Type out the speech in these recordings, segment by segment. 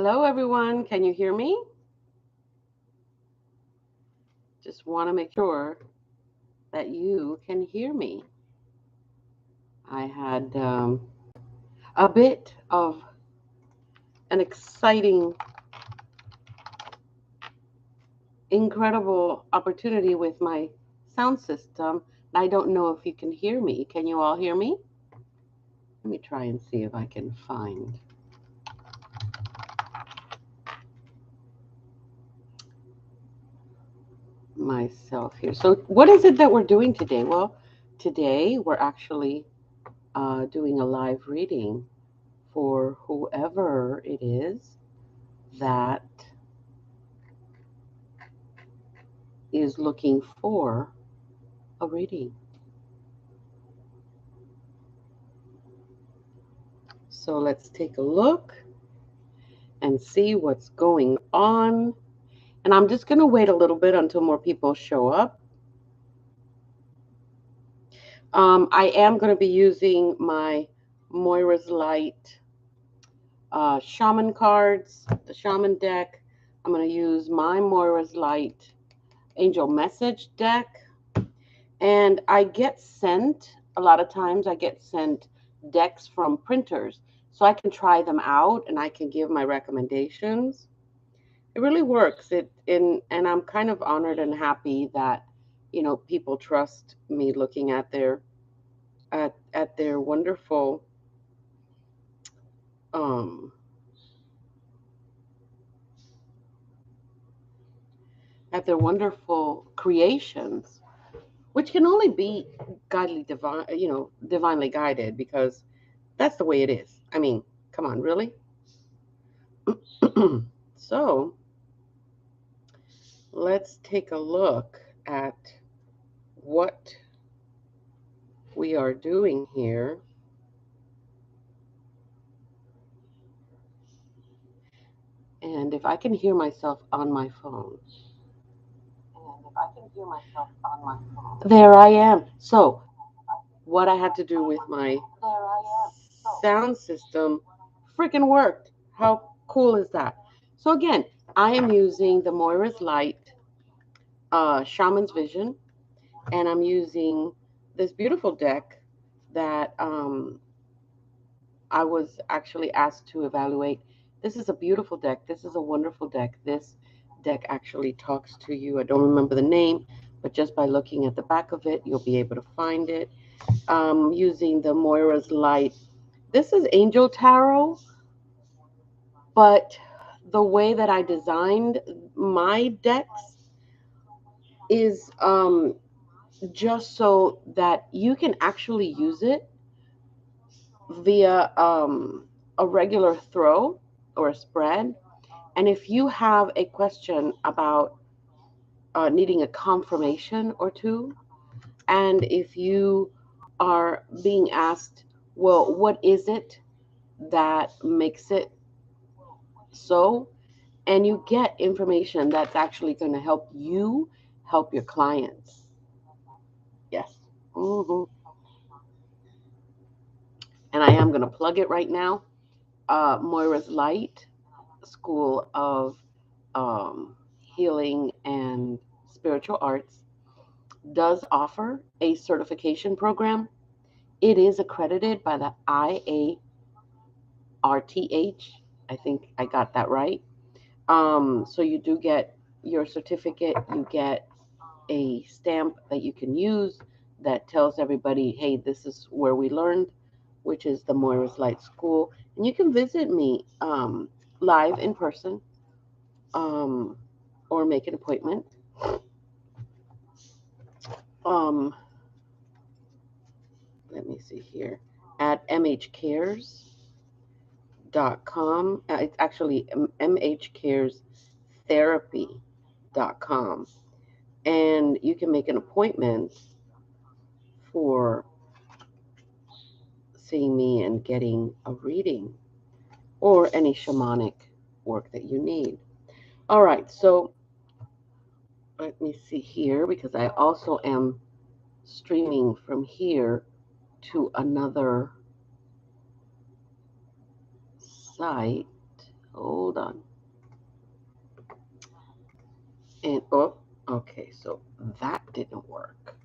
Hello, everyone. Can you hear me? Just want to make sure that you can hear me. I had a bit of an exciting, incredible opportunity with my sound system. I don't know if you can hear me. Can you all hear me? Let me try and see if I can find myself here. So, what is it that we're doing today? Well, today we're actually doing a live reading for whoever it is that is looking for a reading. So let's take a look and see what's going on. And I'm just going to wait a little bit until more people show up. I am going to be using my Moira's Light Shaman cards, the Shaman deck. I'm going to use my Moira's Light Angel Message deck. And I get sent, a lot of times I get sent decks from printers. So I can try them out and I can give my recommendations. It really works. And I'm kind of honored and happy that, people trust me looking at their wonderful um at their wonderful creations, which can only be divinely guided because that's the way it is. I mean, come on, really? So let's take a look at what we are doing here. And if I can hear myself on my phone. There I am. So, what I had to do with my sound system freaking worked. How cool is that? So, again, I am using the Moira's Light Shaman's Vision, and I'm using this beautiful deck that I was actually asked to evaluate. This is a beautiful deck. This is a wonderful deck. This deck actually talks to you. I don't remember the name, but just by looking at the back of it, you'll be able to find it. Using the Moira's Light. This is Angel Tarot, but the way that I designed my decks is just so that you can actually use it via a regular throw or a spread. And if you have a question about needing a confirmation or two, and if you are being asked, well, what is it that makes it so? And you get information that's actually going to help you help your clients. Yes. hmm And I am going to plug it right now. Moira's Light School of Healing and Spiritual Arts does offer a certification program. It is accredited by the IARTH. I think I got that right. So you do get your certificate, you get a stamp that you can use that tells everybody, hey, this is where we learned, which is the Moira's Light School. And you can visit me live in person um, or make an appointment. Um, Let me see here at mhcares.com. It's actually mhcaresTherapy.com. And you can make an appointment for seeing me and getting a reading or any shamanic work that you need. All right, so let me see here because I also am streaming from here to another site. Hold on. And oh, okay, so that didn't work.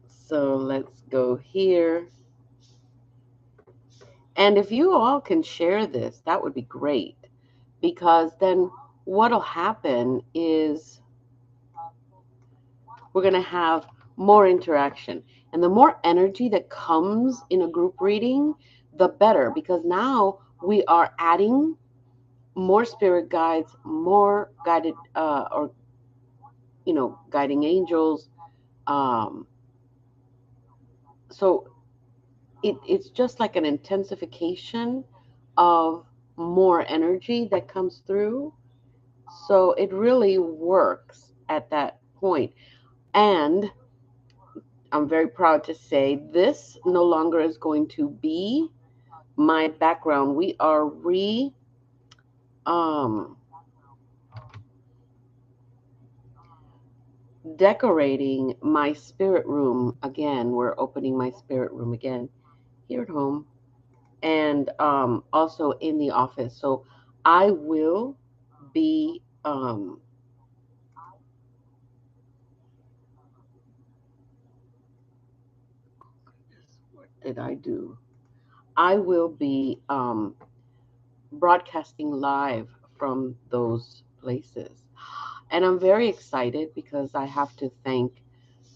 So let's go here. And if you all can share this, that would be great. Because then what'll happen is we're going to have more interaction. And the more energy that comes in a group reading, the better. Because now we are adding more spirit guides, more guided or guiding angels. Um, so it's just like an intensification of more energy that comes through. So it really works at that point. And I'm very proud to say this no longer is going to be my background. We are um, decorating my spirit room again. We're opening my spirit room again here at home and also in the office. So I will be what did I do? I will be broadcasting live from those places. And I'm very excited because I have to thank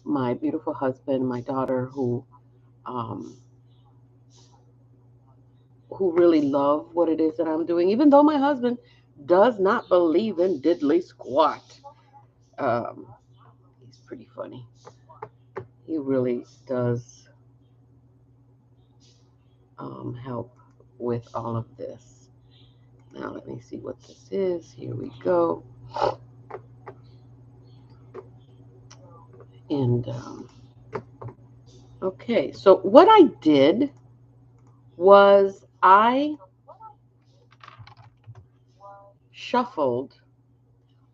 my beautiful husband, my daughter, um, who really love what it is that I'm doing, even though my husband does not believe in diddly squat. Um, he's pretty funny. He really does help with all of this. Now, let me see what this is. Here we go. And okay, so what I did was I shuffled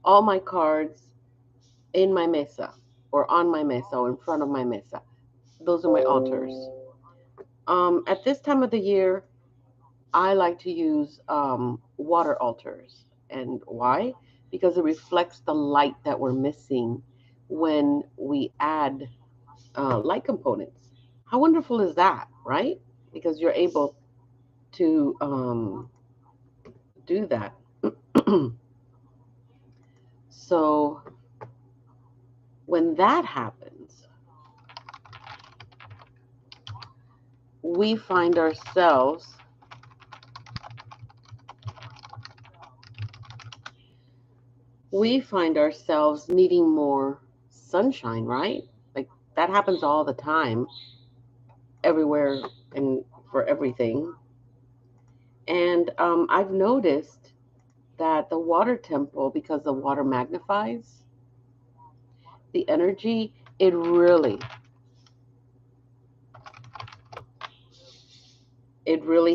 all my cards in my mesa or on my mesa or in front of my mesa. Those are my altars. At this time of the year, I like to use water altars. And why? Because it reflects the light that we're missing when we add light components. How wonderful is that, right? Because you're able to do that. So when that happens, we find ourselves needing more sunshine, right? Like that happens all the time, everywhere and for everything. And I've noticed that the water temple, because the water magnifies the energy, it really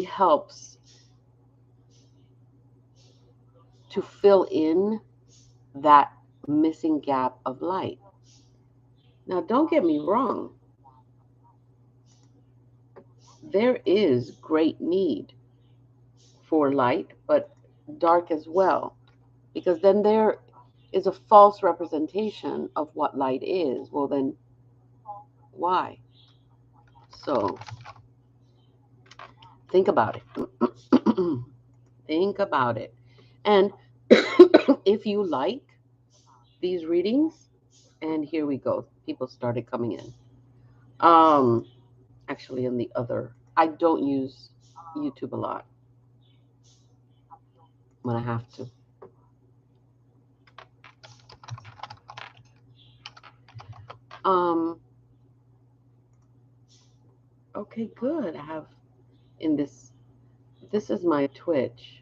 helps to fill in that missing gap of light. Now, don't get me wrong, there is great need for light, but dark as well, because then there is a false representation of what light is. Well, then why? So think about it. Think about it. And if you like these readings, and here we go, people started coming in. Actually, in the other, I don't use YouTube a lot when I have to. Um, okay, good. I have in this is my Twitch,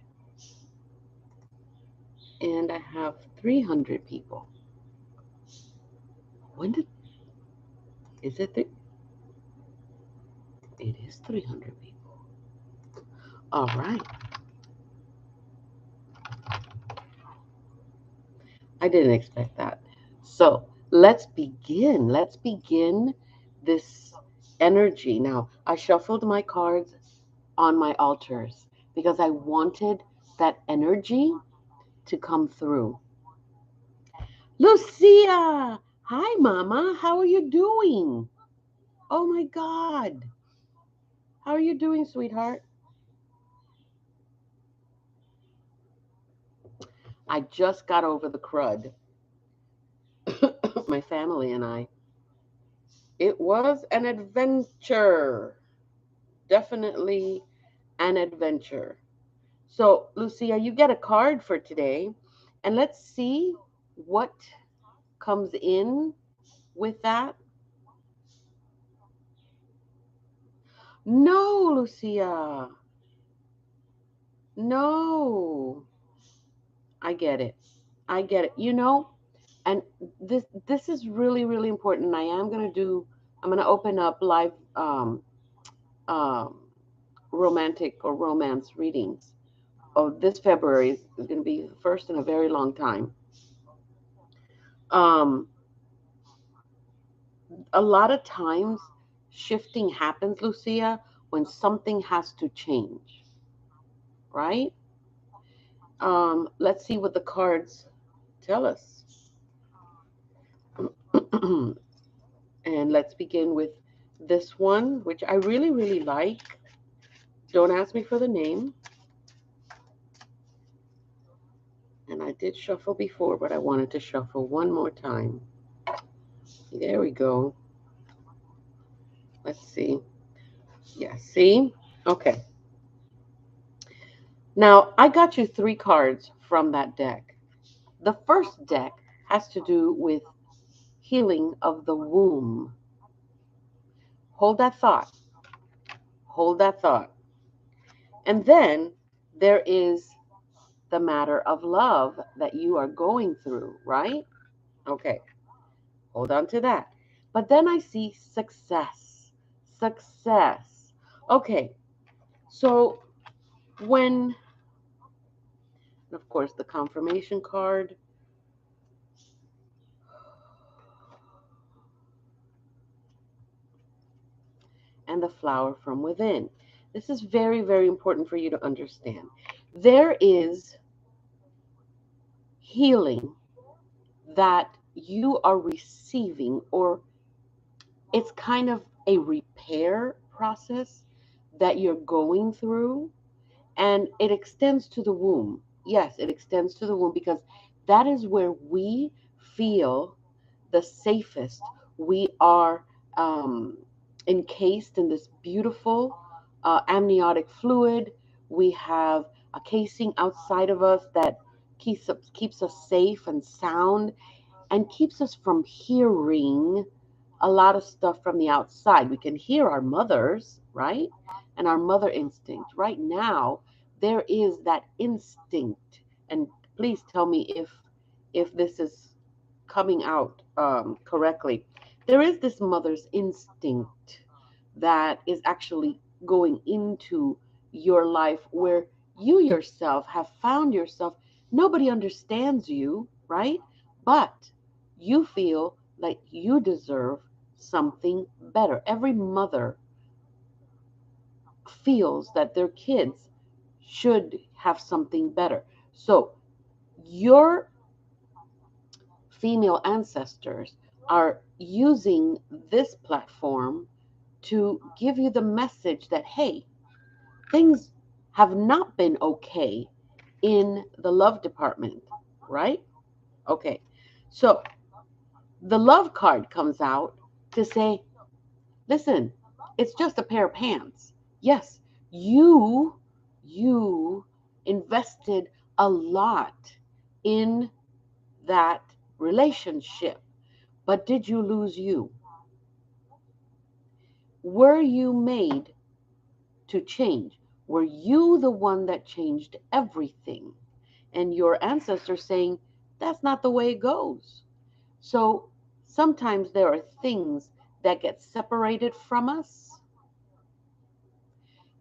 and I have 300 people. When did, is it, it is 300 people. All right. I didn't expect that. So let's begin. Let's begin this energy. Now, I shuffled my cards on my altars. because I wanted that energy to come through. Lucia! Hi, Mama. How are you doing? Oh my God. How are you doing, sweetheart? I just got over the crud. My family and I. It was an adventure. Definitely an adventure. So, Lucia, you get a card for today, and let's see what comes in with that. No, Lucia. No. I get it. I get it. And this is really really important. I'm gonna open up live um romantic or romance readings. Oh, this February is going to be the first in a very long time. Um, a lot of times, shifting happens, Lucia, when something has to change, right? Let's see what the cards tell us. And let's begin with this one, which I really, really like. Don't ask me for the name. And I did shuffle before, but I wanted to shuffle one more time. There we go. Let's see. Yeah, see? Okay. Now, I got you 3 cards from that deck. The first deck has to do with healing of the womb. Hold that thought. Hold that thought. And then there is the matter of love that you are going through, right? Okay. Hold on to that. But then I see success. Success. Okay. So when, of course, the confirmation card. And the flower from within. This is very, very important for you to understand. There is healing that you are receiving, or it's kind of a repair process that you're going through, and it extends to the womb. Yes, it extends to the womb because that is where we feel the safest. We are encased in this beautiful amniotic fluid. We have a casing outside of us that keeps us safe and sound and keeps us from hearing a lot of stuff from the outside. We can hear our mothers, right? And our mother instinct. Right now, there is that instinct. And please tell me if this is coming out correctly. There is this mother's instinct that is actually going into your life where you yourself have found yourself. Nobody understands you, right? But you feel like you deserve something better. Every mother feels that their kids should have something better. So your female ancestors are using this platform to give you the message that, hey, things have not been okay in the love department, right? Okay. So the love card comes out to say, listen, it's just a pair of pants. Yes, you invested a lot in that relationship, but did you lose you? Were you made to change? Were you the one that changed everything? And your ancestors saying, that's not the way it goes. So sometimes there are things that get separated from us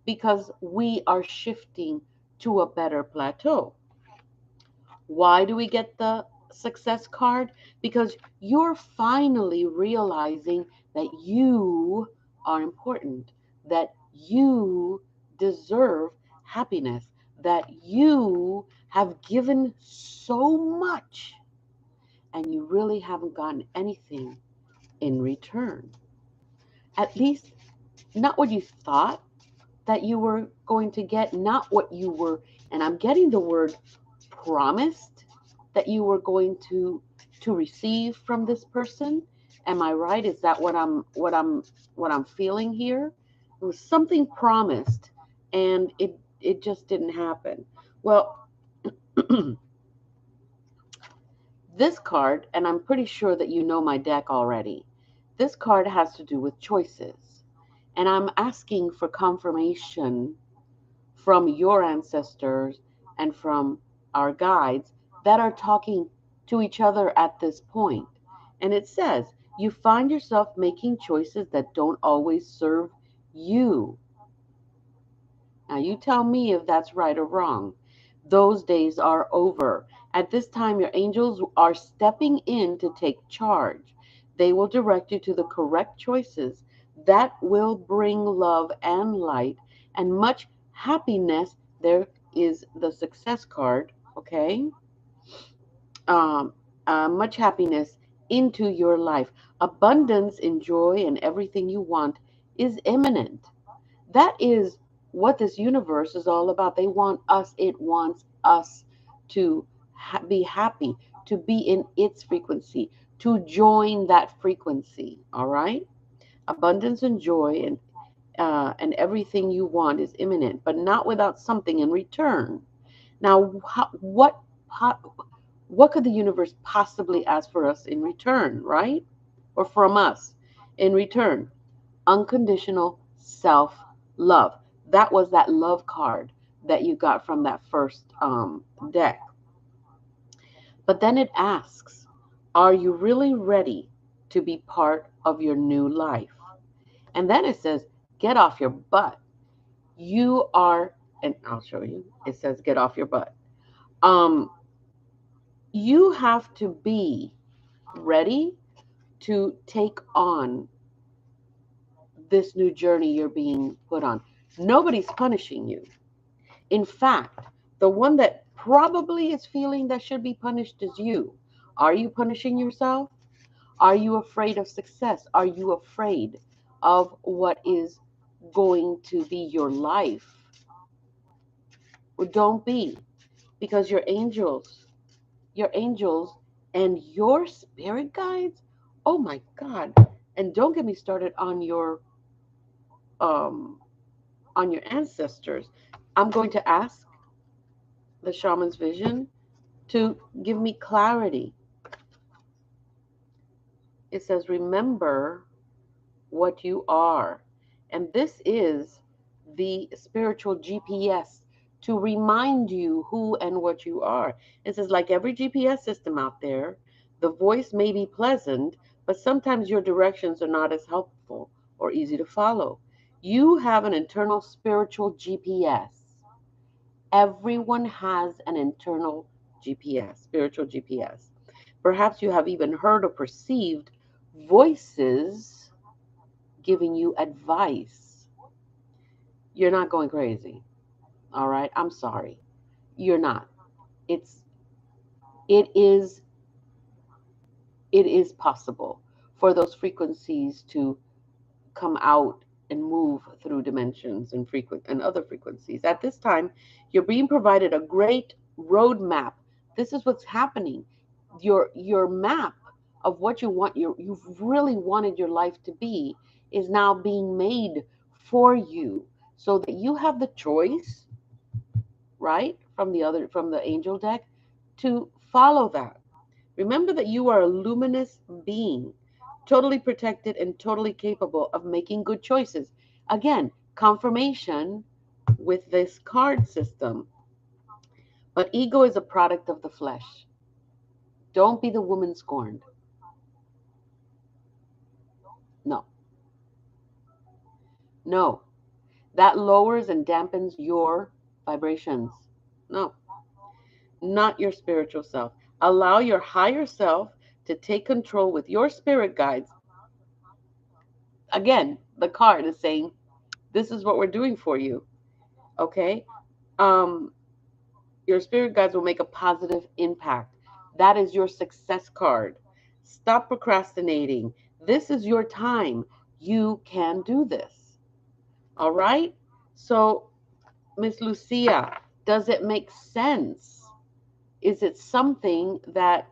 because we are shifting to a better plateau. Why do we get the success card? Because you're finally realizing that you are important, that you deserve happiness, that you have given so much and you really haven't gotten anything in return. At least not what you thought that you were going to get, not what you were, and I'm getting the word promised that you were going to receive from this person. Am I right? Is that what I'm feeling here? It was something promised and it just didn't happen. Well, this card, and I'm pretty sure that you know my deck already. This card has to do with choices. And I'm asking for confirmation from your ancestors and from our guides that are talking to each other at this point. And it says, you find yourself making choices that don't always serve you. Now, you tell me if that's right or wrong. Those days are over. At this time, your angels are stepping in to take charge. They will direct you to the correct choices that will bring love and light and much happiness. There is the success card, okay? Um, much happiness into your life. Abundance and joy and everything you want is imminent. That is what this universe is all about. It wants us to be happy, to be in its frequency, to join that frequency. All right? Abundance and joy and everything you want is imminent, but not without something in return. Now, what could the universe possibly ask for us in return, right? Or from us in return? Unconditional self love. That was that love card that you got from that first deck. But then it asks, are you really ready to be part of your new life? And then it says, get off your butt. You are, and I'll show you. It says, get off your butt. Um, you have to be ready to take on this new journey you're being put on. Nobody's punishing you. In fact, the one that probably is feeling that should be punished is you. Are you punishing yourself? Are you afraid of success? Are you afraid of what is going to be your life? Well, don't be, because your angels and your spirit guides, oh my God. And don't get me started um on your ancestors. I'm going to ask the shaman's vision to give me clarity. It says, remember what you are. And this is the spiritual GPS to remind you who and what you are. It says, like every GPS system out there, the voice may be pleasant, but sometimes your directions are not as helpful or easy to follow. You have an internal spiritual GPS. Everyone has an internal GPS, spiritual GPS. Perhaps you have even heard or perceived voices giving you advice. You're not going crazy. All right? I'm sorry. You're not. It's it is it is possible for those frequencies to come out and move through dimensions and other frequencies. At this time, you're being provided a great roadmap. This is what's happening. Your map of what you've really wanted your life to be is now being made for you, so that you have the choice, right, from the angel deck, to follow that. Remember that you are a luminous being, totally protected and totally capable of making good choices. Again, confirmation with this card system. But ego is a product of the flesh. Don't be the woman scorned. No, no. That lowers and dampens your vibrations. No, not your spiritual self. Allow your higher self to take control with your spirit guides. Again, the card is saying, this is what we're doing for you. Okay? Um, your spirit guides will make a positive impact. That is your success card. Stop procrastinating. This is your time. You can do this. All right? So, Miss Lucia, does it make sense? Is it something that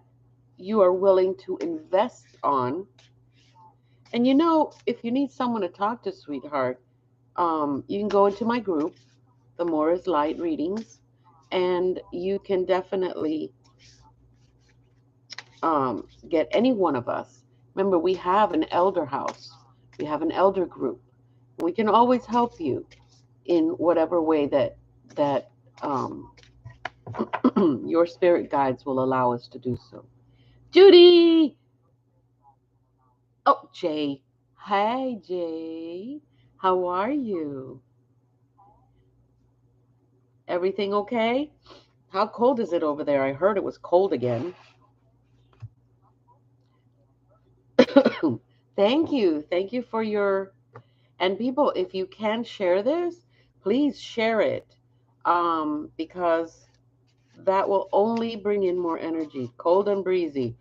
you are willing to invest on? And if you need someone to talk to, sweetheart, you can go into my group, the Moira's Light Readings, and you can definitely get any one of us. Remember, we have an elder house, we have an elder group. We can always help you in whatever way that um, your spirit guides will allow us to do so. Judy! Oh, Jay. Hi, Jay. How are you? Everything okay? How cold is it over there? I heard it was cold again. Thank you. Thank you for your. And people, if you can share this, please share it, because that will only bring in more energy. Cold and breezy.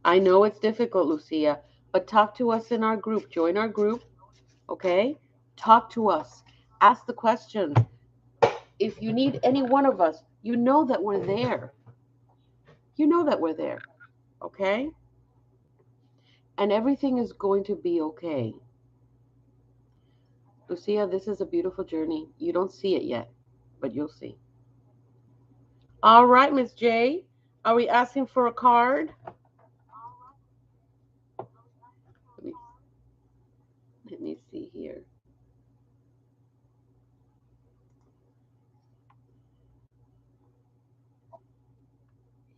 I know it's difficult, Lucia, but talk to us in our group. Join our group, okay? Talk to us. Ask the questions. If you need any one of us, you know that we're there. You know that we're there, okay? And everything is going to be okay. Lucia, this is a beautiful journey. You don't see it yet, but you'll see. All right, Miss J. Are we asking for a card? Let me, let me see here.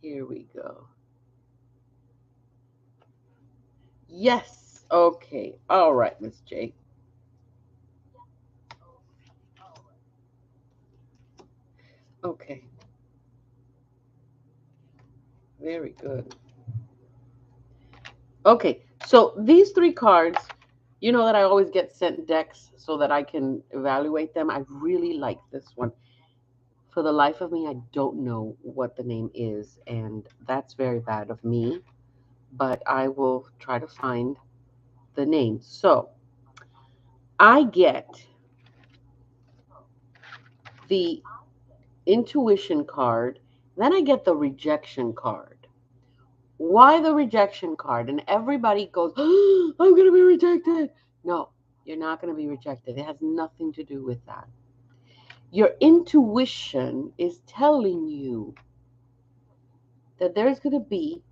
Here we go. Yes. Okay. All right, Miss J. Okay. Very good. Okay. So these three cards, you know that I always get sent decks so that I can evaluate them. I really like this one. For the life of me, I don't know what the name is, and that's very bad of me, but I will try to find the name. So I get the intuition card, then I get the rejection card. Why the rejection card? And everybody goes, oh, I'm going to be rejected. No, you're not going to be rejected. It has nothing to do with that. Your intuition is telling you that there's going to be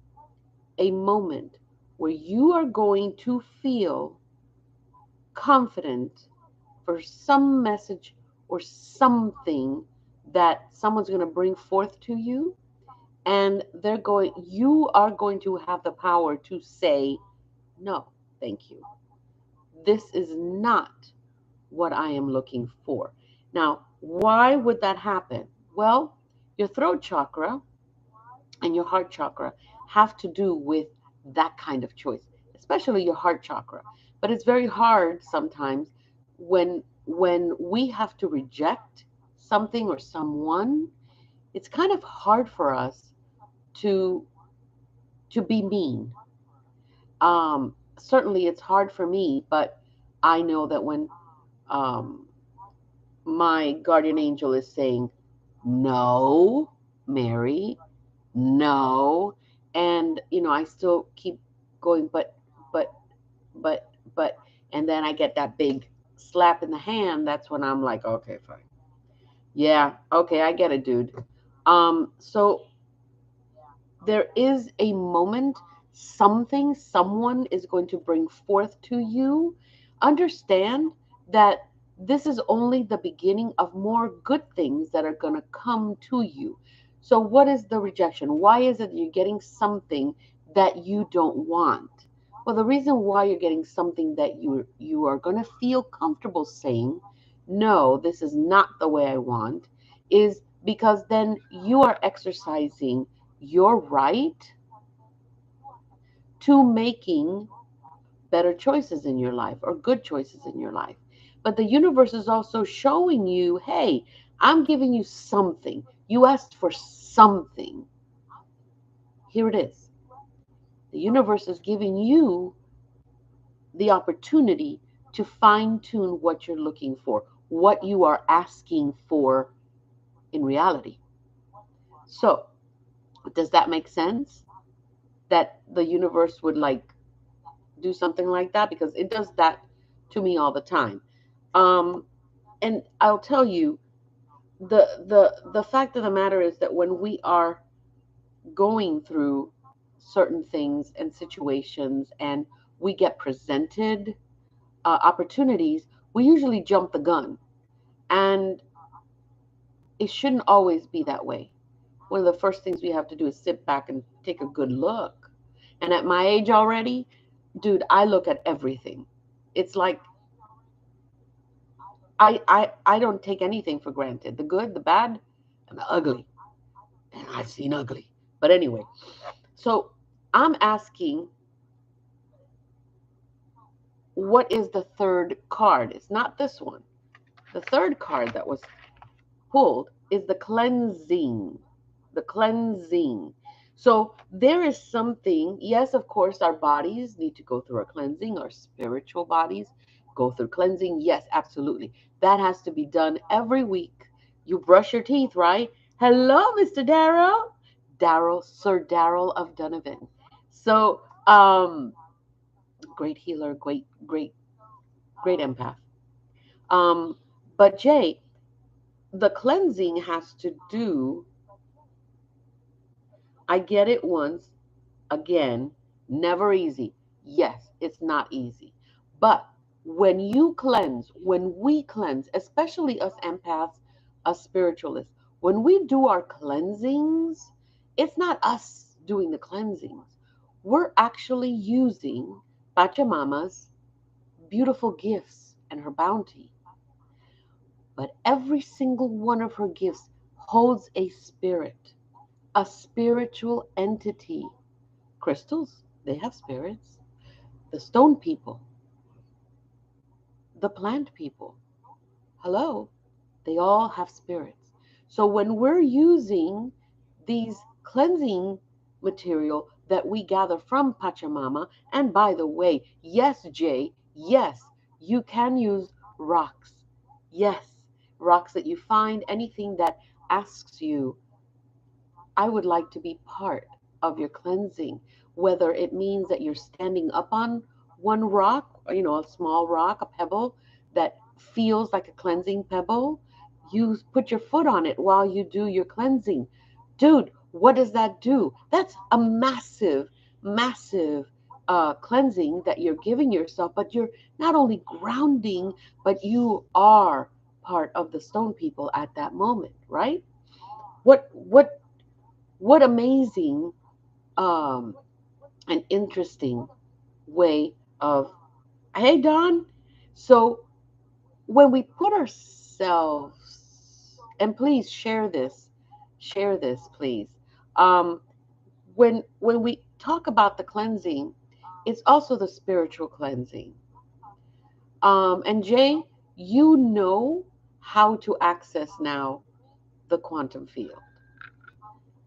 a moment where you are going to feel confident for some message or something that someone's going to bring forth to you, and you are going to have the power to say no, thank you. This is not what I am looking for. Now, why would that happen? Well, your throat chakra and your heart chakra have to do with that kind of choice, especially your heart chakra. But it's very hard sometimes when we have to reject something or someone. It's kind of hard for us to be mean. Certainly, it's hard for me, but I know that when um, my guardian angel is saying, no, Mary, no. And, I still keep going, but, but, and then I get that big slap in the hand. That's when I'm like, okay, fine. Yeah, okay, I get it, dude. So there is a moment, something, someone is going to bring forth to you. Understand that this is only the beginning of more good things that are going to come to you. So, what is the rejection? Why is it that you're getting something that you don't want? Well, the reason why you're getting something that you are going to feel comfortable saying, no, this is not the way I want, is because then you are exercising your right to making better choices in your life or good choices in your life. But the universe is also showing you, hey, I'm giving you something. You asked for something. Here it is. The universe is giving you the opportunity to fine tune what you're looking for, what you are asking for in reality. So, does that make sense? That the universe would like do something like that? Because it does that to me all the time. Um, and I'll tell you, the fact of the matter is that when we are going through certain things and situations and we get presented opportunities, we usually jump the gun. And it shouldn't always be that way. One of the first things we have to do is sit back and take a good look. And at my age already, dude, I look at everything. It's like I don't take anything for granted. The good, the bad, and the ugly. And I've seen ugly. But anyway, so I'm asking, what is the third card? It's not this one. The third card that was pulled is the cleansing. The cleansing. So there is something, yes, of course, our bodies need to go through a cleansing, our spiritual bodies go through cleansing. Yes, absolutely. That has to be done every week. You brush your teeth, right? Hello, Mr. Darrell. Darrell, Sir Darrell of Donovan. So, great healer, great empath. Um, but Jay, the cleansing has to do, I get it once, again, never easy. Yes, it's not easy. But when you cleanse, when we cleanse, especially us empaths, us spiritualists, when we do our cleansings, it's not us doing the cleansings. We're actually using Pachamama's beautiful gifts and her bounty. But every single one of her gifts holds a spirit, a spiritual entity. Crystals, they have spirits. The stone people, the plant people, hello, they all have spirits. So when we're using these cleansing material that we gather from Pachamama, and by the way, yes, Jay, yes, you can use rocks. Yes, rocks that you find, anything that asks you, I would like to be part of your cleansing, whether it means that you're standing up on one rock, or, a small rock, a pebble that feels like a cleansing pebble. You put your foot on it while you do your cleansing. Dude, what does that do? That's a massive, massive cleansing that you're giving yourself, but you're not only grounding, but you are part of the stone people at that moment, right? What amazing um and interesting way of, hey Don. So when we put ourselves, and please share this please, um when we talk about the cleansing, it's also the spiritual cleansing. And Jay, you know how to access now the quantum field.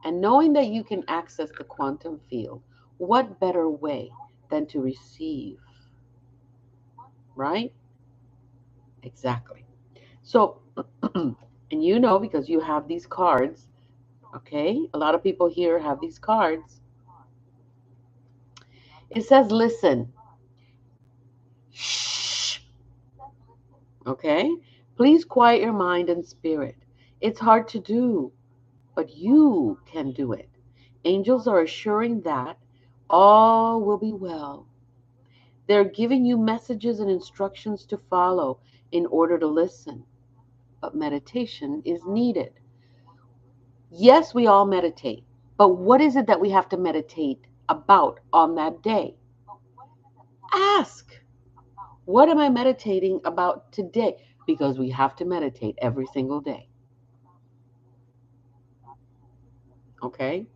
And knowing that you can access the quantum field, what better way than to receive, right? Exactly. So, and because you have these cards, okay? A lot of people here have these cards. It says, listen, shh, okay? Please quiet your mind and spirit. It's hard to do, but you can do it. Angels are assuring that all will be well. They're giving you messages and instructions to follow in order to listen. But meditation is needed. Yes, we all meditate. But what is it that we have to meditate about on that day? Ask, what am I meditating about today? Because we have to meditate every single day. Okay?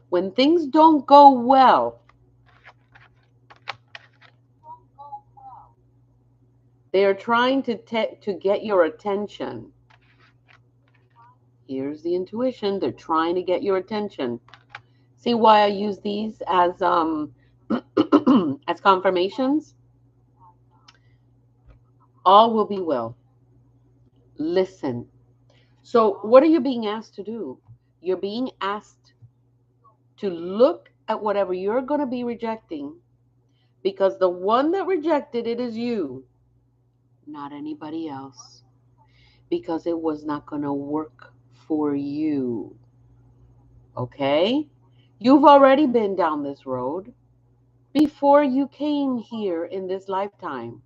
When things don't go well, They are trying to get your attention. Here's the intuition. They're trying to get your attention. See why I use these as as confirmations? All will be well. Listen. So what are you being asked to do? You're being asked to look at whatever you're going to be rejecting, because the one that rejected it is you, not anybody else, because it was not going to work for you. Okay? You've already been down this road before you came here in this lifetime.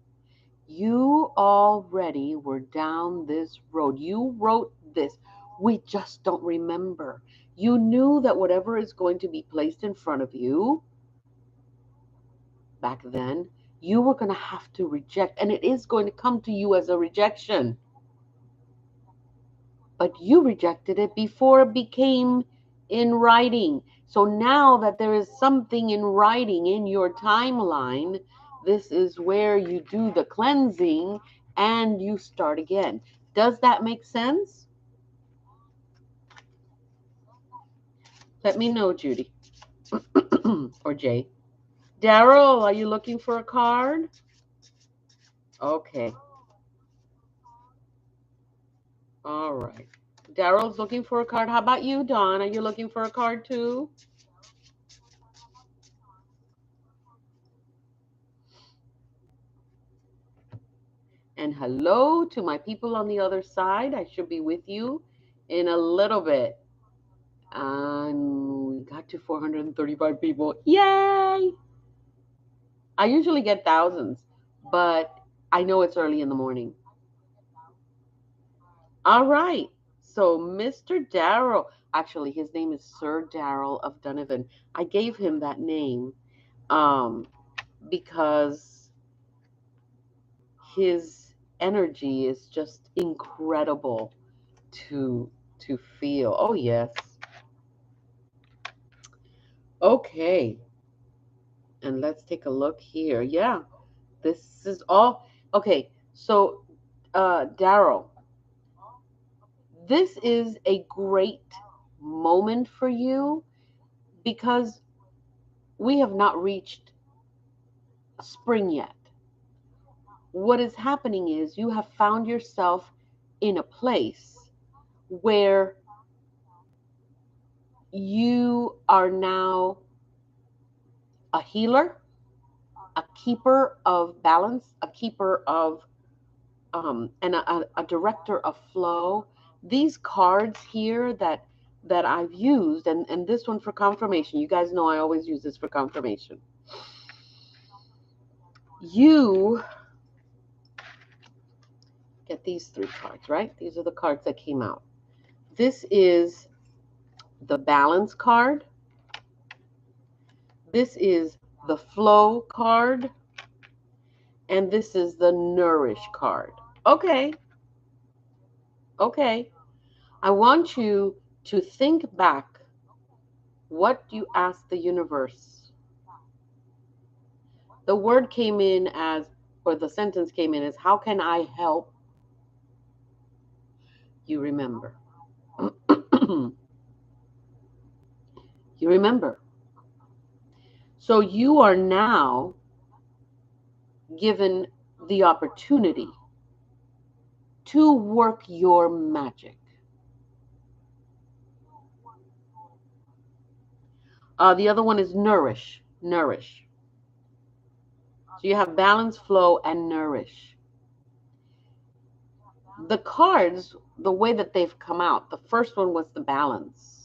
You already were down this road. You wrote this. We just don't remember. You knew that whatever is going to be placed in front of you back then, you were going to have to reject, and it is going to come to you as a rejection. But you rejected it before it became in writing. So now that there is something in writing in your timeline, this is where you do the cleansing and you start again. Does that make sense? Let me know, Judy or Jay. Daryl, are you looking for a card? Okay. All right. Daryl's looking for a card. How about you, Dawn? Are you looking for a card too? And hello to my people on the other side. I should be with you in a little bit. And we got to 435 people. Yay! I usually get thousands, but I know it's early in the morning. All right. So Mr. Darrell, actually his name is Sir Darrell of Donovan. I gave him that name because his energy is just incredible to feel. Oh yes. Okay. And let's take a look here. Yeah. This is all okay. So Daryl, this is a great moment for you because we have not reached spring yet. What is happening is you have found yourself in a place where you are now a healer, a keeper of balance, a keeper of and a director of flow. These cards here that I've used, and this one for confirmation. You guys know I always use this for confirmation. You get these three cards, right? These are the cards that came out. This is the balance card. This is the flow card. And this is the nourish card. Okay. Okay. I want you to think back what you asked the universe. The word came in as, or the sentence came in as, how can I help you remember? You remember. So you are now given the opportunity to work your magic. The other one is nourish. Nourish. So you have balance, flow, and nourish. The cards, the way that they've come out, the first one was the balance.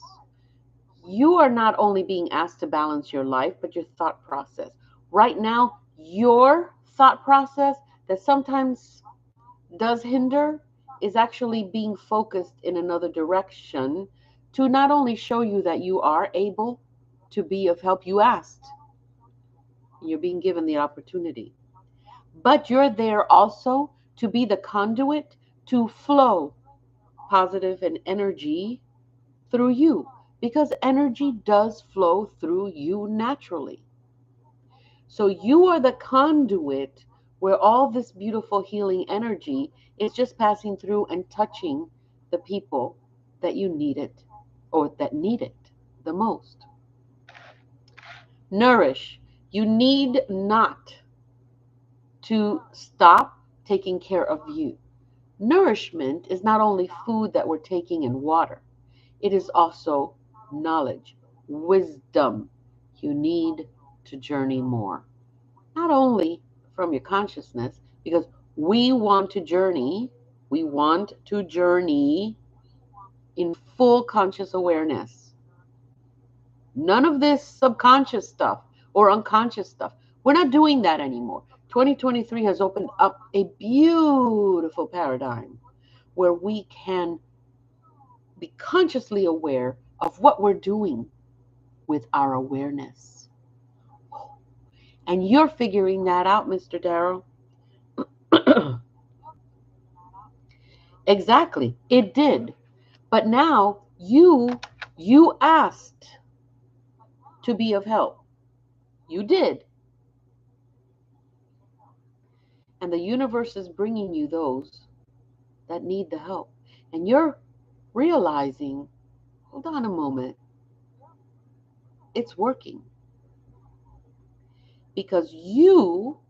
You are not only being asked to balance your life, but your thought process. Right now, your thought process that sometimes does hinder is actually being focused in another direction to not only show you that you are able to be of help. You asked, you're being given the opportunity, but you're there also to be the conduit to flow positive and energy through you, because energy does flow through you naturally. So you are the conduit where all this beautiful healing energy is just passing through and touching the people that you need it or that need it the most. Nourish. You need not to stop taking care of you. Nourishment is not only food that we're taking and water, it is also knowledge, wisdom. You need to journey more. Not only from your consciousness, because we want to journey, we want to journey in full conscious awareness. None of this subconscious stuff or unconscious stuff. We're not doing that anymore. 2023 has opened up a beautiful paradigm where we can be consciously aware of what we're doing with our awareness. And you're figuring that out, Mr. Darrell. Exactly. It did. But now you asked to be of help. You did. And the universe is bringing you those that need the help. And you're realizing, hold on a moment, it's working. Because you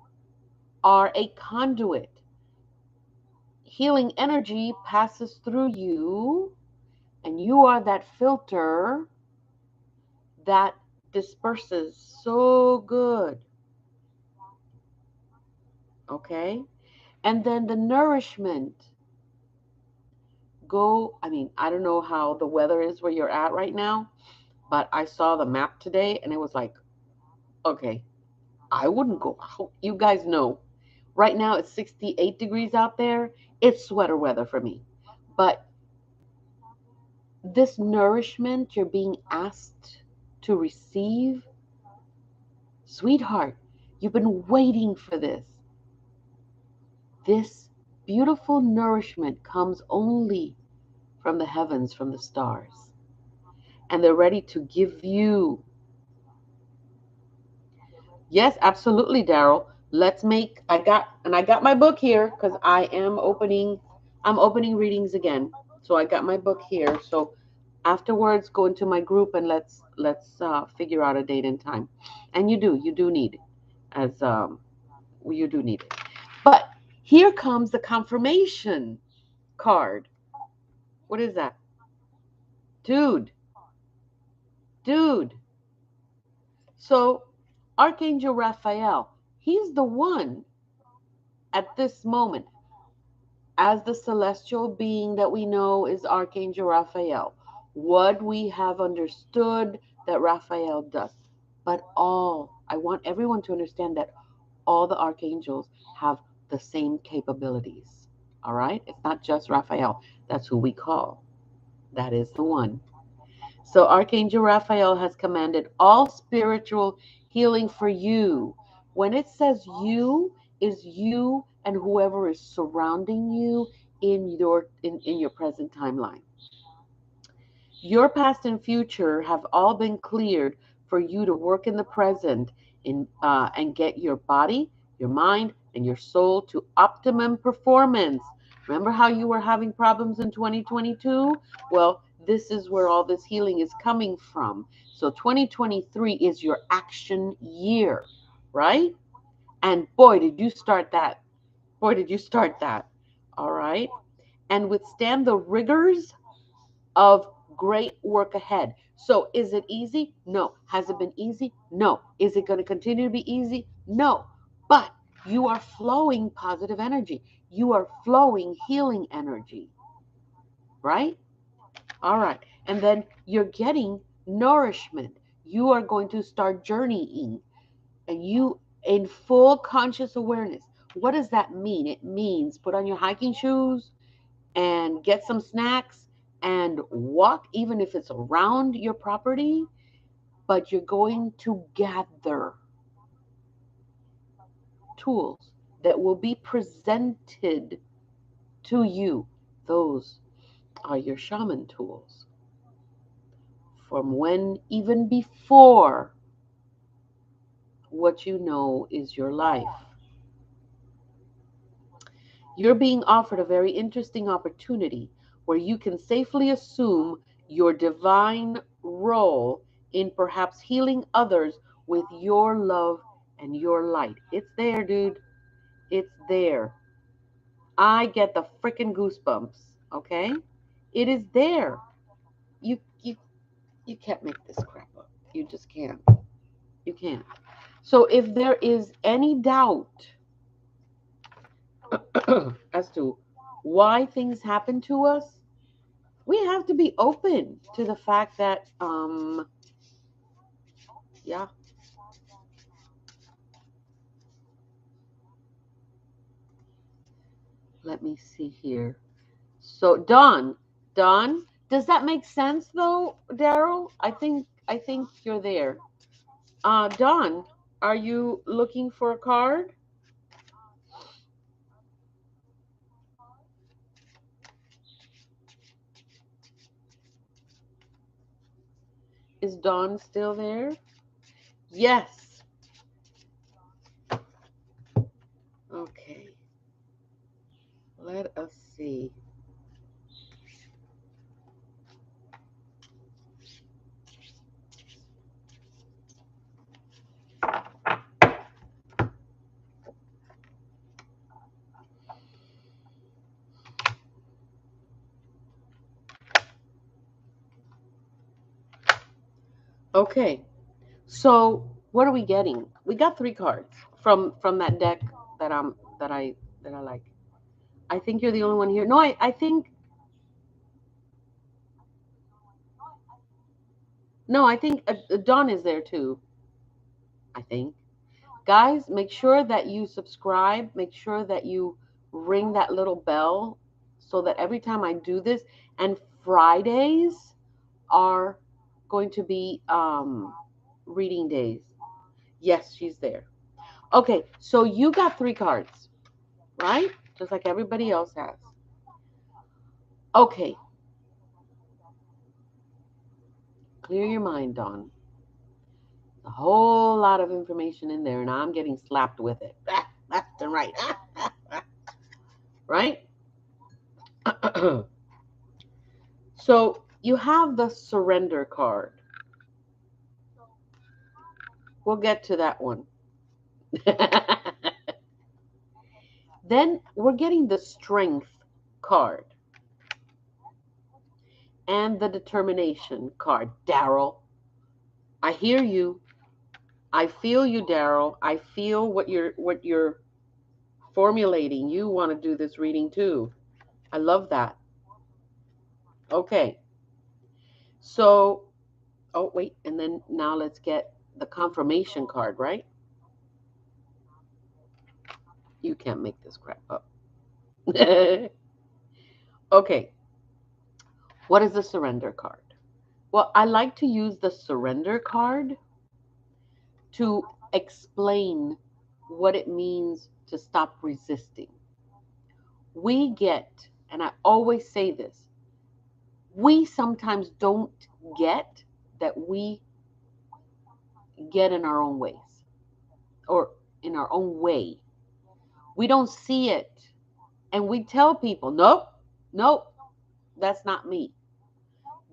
are a conduit. Healing energy passes through you, and you are that filter that disperses so good. Okay? And then the nourishment. I don't know how the weather is where you're at right now, but I saw the map today and it was like, okay, I wouldn't go out. You guys know, right now it's 68 degrees out there. It's sweater weather for me. But this nourishment you're being asked to receive, sweetheart, you've been waiting for this. This beautiful nourishment comes only from the heavens, from the stars. And they're ready to give you. Yes, absolutely, Daryl. I got my book here because I'm opening readings again. So I got my book here. So afterwards, go into my group and let's figure out a date and time. And you do need it, as you do need it. But here comes the confirmation card. What is that? Dude. So Archangel Raphael, he's the one at this moment, as the celestial being that we know is Archangel Raphael, what we have understood that Raphael does. But I want everyone to understand that all the archangels have the same capabilities. All right? It's not just Raphael. That's who we call. That is the one. So Archangel Raphael has commanded all spiritual healing for you. When it says you, is you and whoever is surrounding you in your present timeline. Your past and future have all been cleared for you to work in the present and get your body, your mind, and your soul to optimum performance. Remember how you were having problems in 2022? Well, this is where all this healing is coming from. So 2023 is your action year, right? And boy, did you start that. Boy, did you start that. All right. And withstand the rigors of great work ahead. So is it easy? No. Has it been easy? No. Is it going to continue to be easy? No. But you are flowing positive energy. You are flowing healing energy. Right? All right. And then you're getting nourishment. You are going to start journeying, and you in full conscious awareness. What does that mean? It means put on your hiking shoes and get some snacks and walk, even if it's around your property, but you're going to gather tools that will be presented to you. Those are your shaman tools from when, even before what you know is your life. You're being offered a very interesting opportunity where you can safely assume your divine role in perhaps healing others with your love and your light. It's there, dude. It's there. I get the freaking goosebumps, okay? It is there. You you you can't make this crap up. You just can't. You can't. So if there is any doubt as to why things happen to us, we have to be open to the fact that yeah, let me see here. So Don, does that make sense though, Daryl? I think you're there. Don, are you looking for a card? Is Dawn still there? Yes. Okay. Let us see. Okay. So what are we getting? We got three cards from that deck that I like. I think you're the only one here. No, I think no, I think Dawn is there too. I think. Guys, make sure that you subscribe. Make sure that you ring that little bell so that every time I do this, and Fridays are going to be reading days. Yes, she's there. Okay, so you got three cards, right? Just like everybody else has. Okay, clear your mind, Dawn. A whole lot of information in there, and I'm getting slapped with it. Left and right. Right? So you have the surrender card. We'll get to that one. Then we're getting the strength card and the determination card. Daryl, I hear you. I feel you, Daryl. I feel what you're formulating. You want to do this reading too. I love that. Okay. So, oh wait, and then now let's get the confirmation card, right? You can't make this crap up. Okay. What is the surrender card? Well, I like to use the surrender card to explain what it means to stop resisting. We get, and I always say this, we sometimes don't get that we get in our own ways or in our own way. We don't see it. And we tell people, nope, nope, that's not me.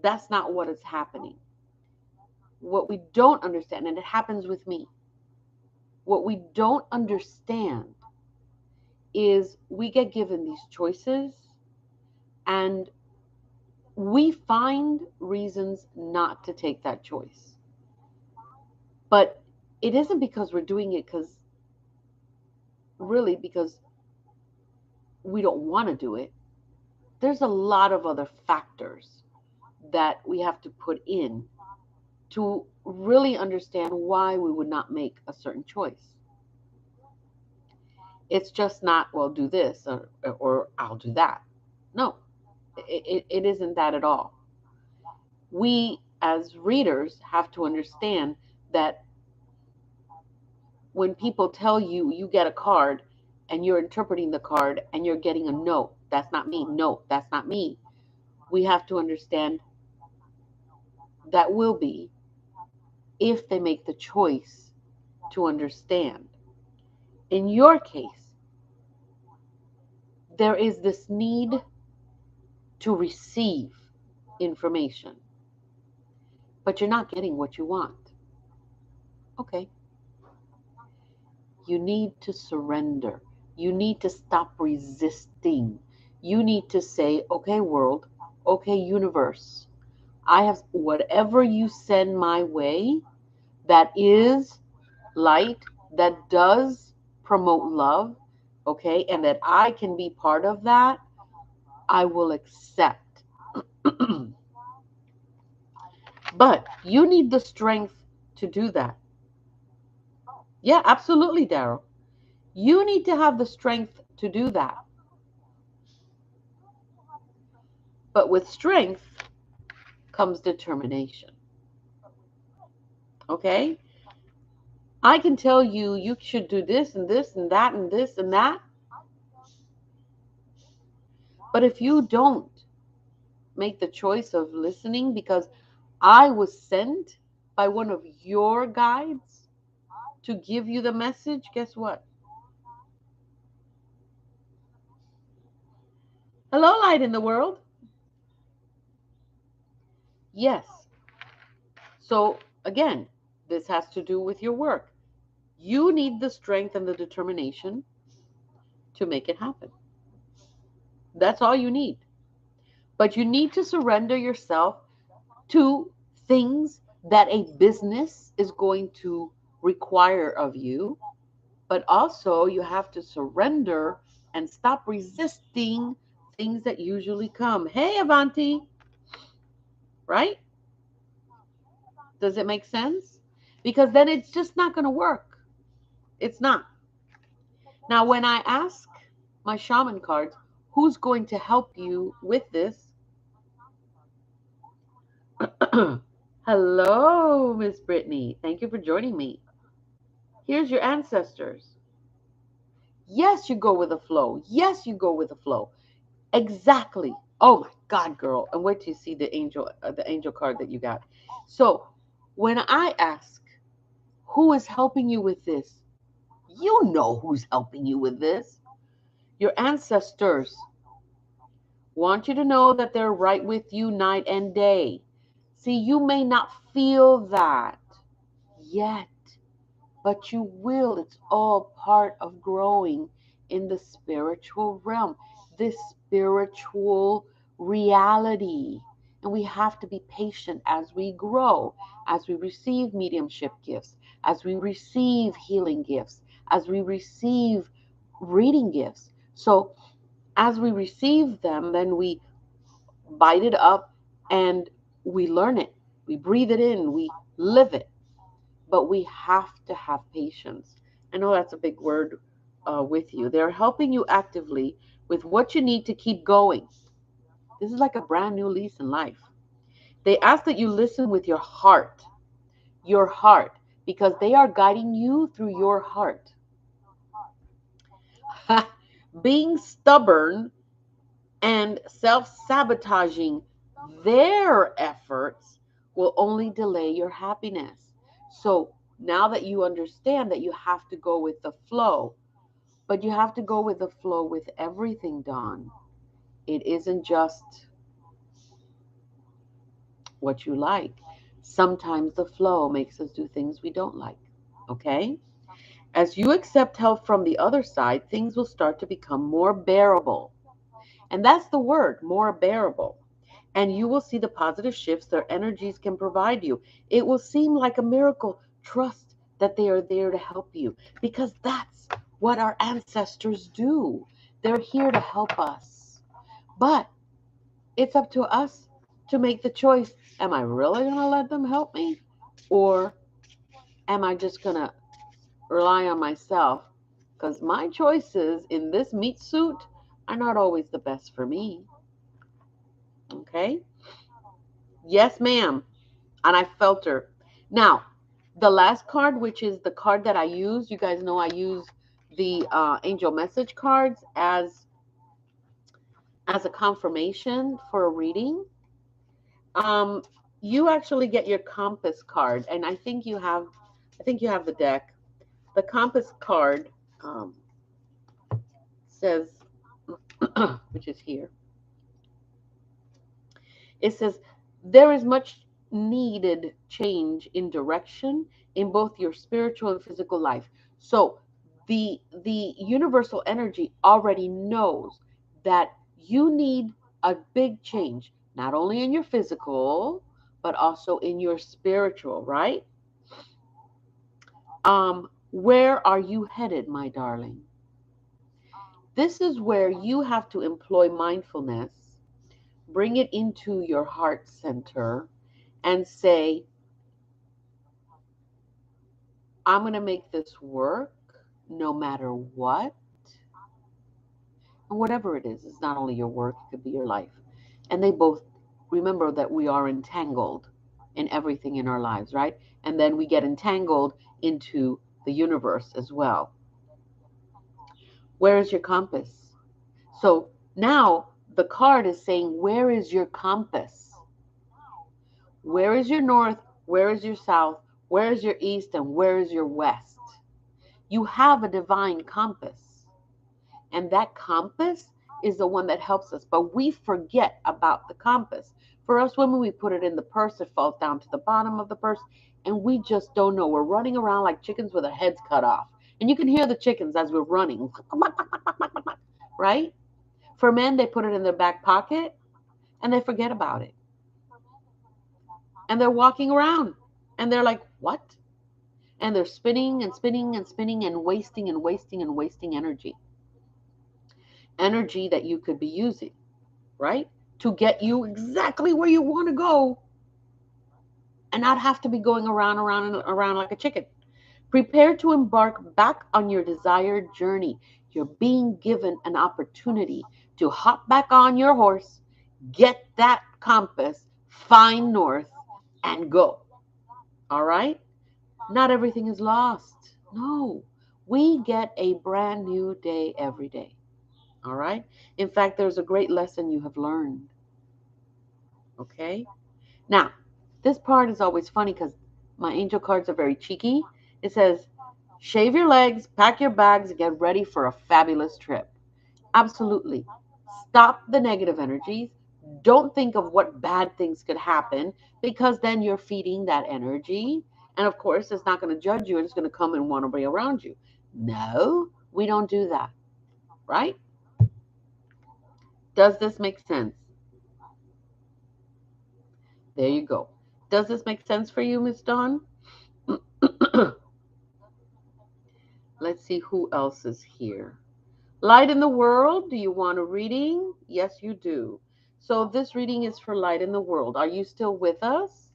That's not what is happening. What we don't understand, and it happens with me, what we don't understand is we get given these choices and we find reasons not to take that choice. But it isn't because we're doing it because we don't want to do it. There's a lot of other factors that we have to put in to really understand why we would not make a certain choice. It's just not, well, do this or I'll do that. No, it isn't that at all. We, as readers, have to understand that when people tell you you get a card and you're interpreting the card and you're getting a no, that's not me. No, that's not me. We have to understand that will be if they make the choice to understand. In your case, there is this need to receive information, but you're not getting what you want. Okay. You need to surrender. You need to stop resisting. You need to say, okay, world, okay, universe, I have whatever you send my way that is light, that does promote love, okay, and that I can be part of that, I will accept. But you need the strength to do that. Yeah, absolutely, Daryl. You need to have the strength to do that. But with strength comes determination. Okay? I can tell you, you should do this and this and that and this and that. But if you don't make the choice of listening because I was sent by one of your guides to give you the message, guess what? Hello, light in the world. Yes. So, again, this has to do with your work. You need the strength and the determination to make it happen. That's all you need. But you need to surrender yourself to things that a business is going to require of you. But also, you have to surrender and stop resisting things that usually come. Hey, Avanti, right? Does it make sense? Because then it's just not going to work. It's not. Now, when I ask my shaman cards, who's going to help you with this? Hello, Miss Brittany. Thank you for joining me. Here's your ancestors. Yes, you go with the flow. Yes, you go with the flow. Exactly. Oh my God, girl. And wait till you see the angel card that you got. So when I ask, who is helping you with this? You know who's helping you with this. Your ancestors want you to know that they're right with you night and day. See, you may not feel that yet, but you will. It's all part of growing in the spiritual realm, this spiritual reality. And we have to be patient as we grow, as we receive mediumship gifts, as we receive healing gifts, as we receive reading gifts. So, as we receive them, then we bite it up and we learn it. We breathe it in, we live it, but we have to have patience. I know that's a big word with you. They're helping you actively with what you need to keep going. This is like a brand new lease in life. They ask that you listen with your heart, because they are guiding you through your heart. Being stubborn and self sabotaging their efforts will only delay your happiness. So now that you understand that you have to go with the flow, but you have to go with the flow with everything, Dawn. It isn't just what you like. Sometimes the flow makes us do things we don't like. Okay? As you accept help from the other side, things will start to become more bearable. And that's the word, more bearable. And you will see the positive shifts their energies can provide you. It will seem like a miracle. Trust that they are there to help you, because that's what our ancestors do. They're here to help us. But it's up to us to make the choice. Am I really going to let them help me? Or am I just going to rely on myself? Because my choices in this meat suit are not always the best for me. Okay? Yes, ma'am. And I felt her. Now, the last card, which is the card that I use, you guys know I use the angel message cards as a confirmation for a reading. Um, you actually get your compass card, and I think you have the deck. The compass card says which is here, it says there is much needed change in direction in both your spiritual and physical life. So the universal energy already knows that you need a big change, not only in your physical, but also in your spiritual, right? Where are you headed, my darling? This is where you have to employ mindfulness, bring it into your heart center, and say, I'm going to make this work no matter what. And whatever it is, it's not only your work, it could be your life. And they both remember that we are entangled in everything in our lives, right? And then we get entangled into the universe as well. Where is your compass? So now the card is saying, where is your compass? Where is your north? Where is your south? Where is your east? And where is your west? You have a divine compass. And that compass is the one that helps us. But we forget about the compass. For us women, we put it in the purse. It falls down to the bottom of the purse. And we just don't know. We're running around like chickens with our heads cut off. And you can hear the chickens as we're running. Right? For men, they put it in their back pocket and they forget about it. And they're walking around. And they're like, what? And they're spinning and spinning and spinning and wasting and wasting and wasting energy. Energy that you could be using, right? To get you exactly where you want to go and not have to be going around and around like a chicken. Prepare to embark back on your desired journey. You're being given an opportunity to hop back on your horse, get that compass, find north, and go. All right? Not everything is lost. No, we get a brand new day every day. All right? In fact, there's a great lesson you have learned. Okay? Now, this part is always funny because my angel cards are very cheeky. It says, shave your legs, pack your bags, and get ready for a fabulous trip. Absolutely. Stop the negative energies. Don't think of what bad things could happen because then you're feeding that energy. And of course, it's not going to judge you and it's going to come and want to be around you. No, we don't do that. Right? Does this make sense? There you go. Does this make sense for you, Miss Dawn? Let's see who else is here. Light in the World, do you want a reading? Yes, you do. So this reading is for Light in the World. Are you still with us?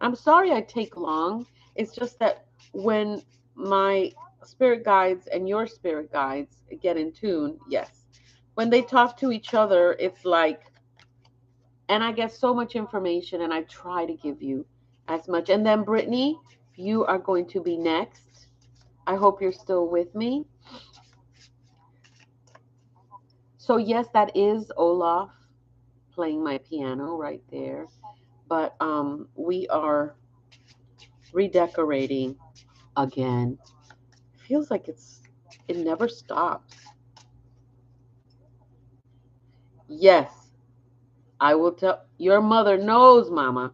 I'm sorry I take long. It's just that when my spirit guides and your spirit guides get in tune, yes. When they talk to each other, it's like, and I get so much information and I try to give you as much. And then Brittany, you are going to be next. I hope you're still with me. So yes, that is Olaf playing my piano right there. But we are redecorating again. Feels like it never stops. Yes, I will tell your mother knows, Mama.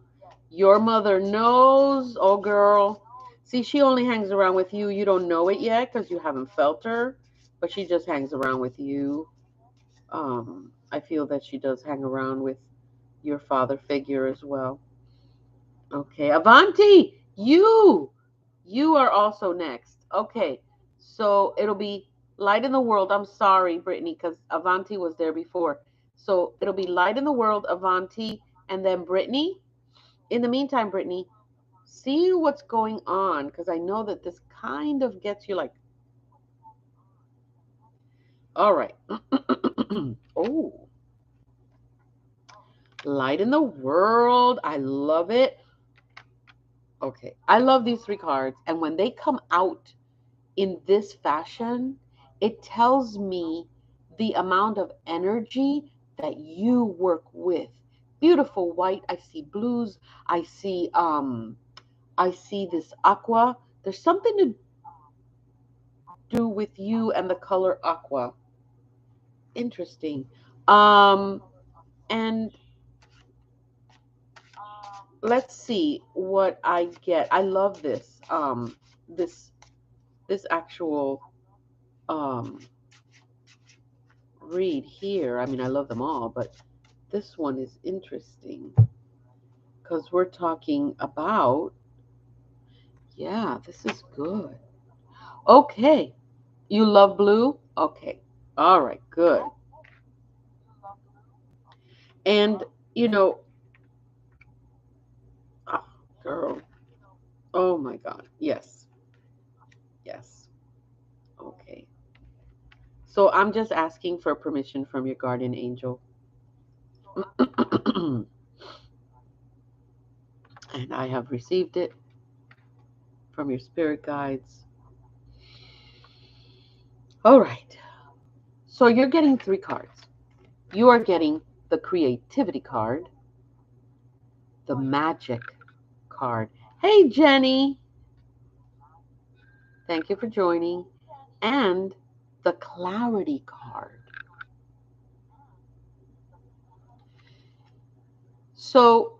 Your mother knows, oh girl. See, she only hangs around with you. You don't know it yet because you haven't felt her, but she just hangs around with you. I feel that she does hang around with your father figure as well. Okay, Avanti, you are also next. Okay, so it'll be Light in the World. I'm sorry, Brittany, because Avanti was there before. So it'll be Light in the World, Avanti, and then Brittany. In the meantime, Brittany, see what's going on because I know that this kind of gets you like, all right. Oh, Light in the World. I love it. Okay, I love these three cards. And when they come out in this fashion, it tells me the amount of energy that you work with. Beautiful white. I see blues. I see this aqua. There's something to do with you and the color aqua. Interesting. And let's see what I get. I love this. This this actual um read here. I mean, I love them all, but this one is interesting because we're talking about, yeah, this is good. Okay. You love blue? Okay. All right, good. And, you know, ah, girl, oh my God. Yes. Yes. Okay. So I'm just asking for permission from your guardian angel. And I have received it from your spirit guides. All right. So you're getting 3 cards. You are getting the creativity card, the magic card. Hey, Jenny. Thank you for joining. And the clarity card. So,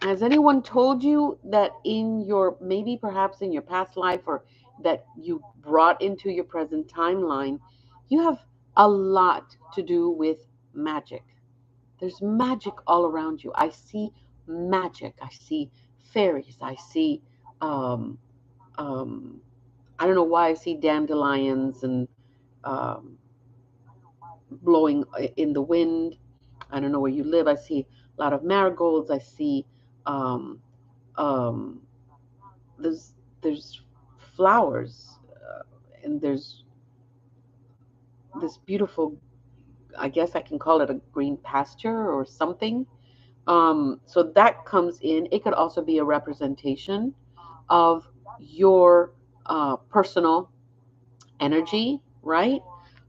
has anyone told you that in your, maybe perhaps in your past life, or that you brought into your present timeline, you have a lot to do with magic? There's magic all around you. I see magic. I see fairies. I see, um, um, I don't know why I see dandelions and um, blowing in the wind. I don't know where you live. I see a lot of marigolds. I see um, um, there's flowers, and there's this beautiful. I guess I can call it a green pasture or something. So that comes in. It could also be a representation of your personal energy, right?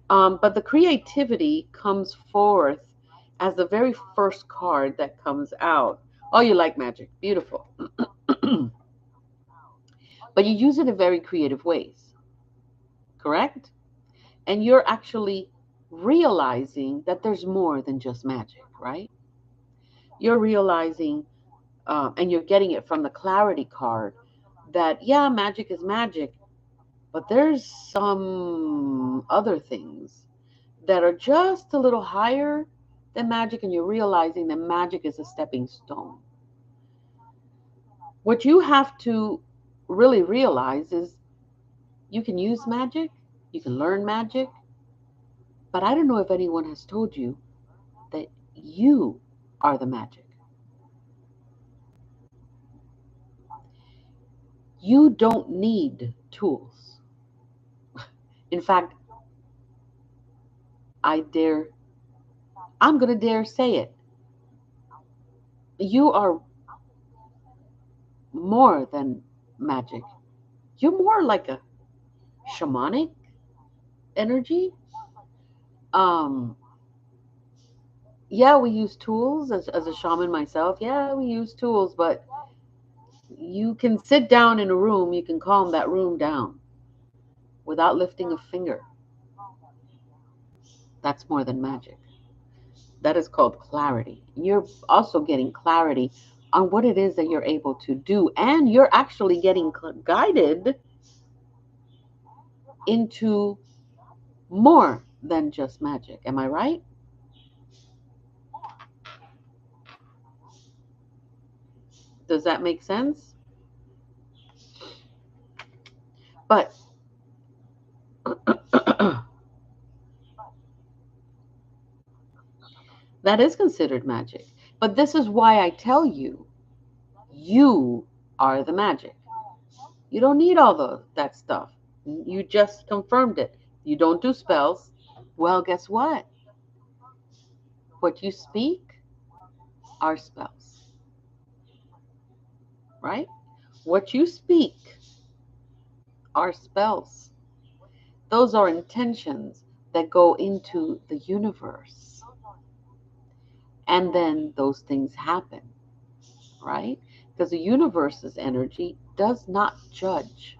But the creativity comes forth as the very first card that comes out. Oh, you like magic. Beautiful. But you use it in very creative ways, correct? And you're actually realizing that there's more than just magic, right? You're realizing, and you're getting it from the clarity card, that, yeah, magic is magic, but there's some other things that are just a little higher than magic, and you're realizing that magic is a stepping stone. What you have to really realize is you can use magic, you can learn magic, but I don't know if anyone has told you that you are the magic. You don't need tools. In fact, I dare, I'm going to dare say it. You are more than magic. You're more like a shamanic energy. Um, yeah, we use tools as a shaman myself. Yeah, we use tools, but you can sit down in a room, you can calm that room down without lifting a finger. That's more than magic. That is called clarity. You're also getting clarity on what it is that you're able to do, and you're actually getting guided into more than just magic. Am I right? Does that make sense? But that is considered magic. But this is why I tell you, you are the magic. You don't need all that stuff. You just confirmed it. You don't do spells. Well, guess what? What you speak are spells, right? What you speak are spells. Those are intentions that go into the universe. And then those things happen, right? Because the universe's energy does not judge.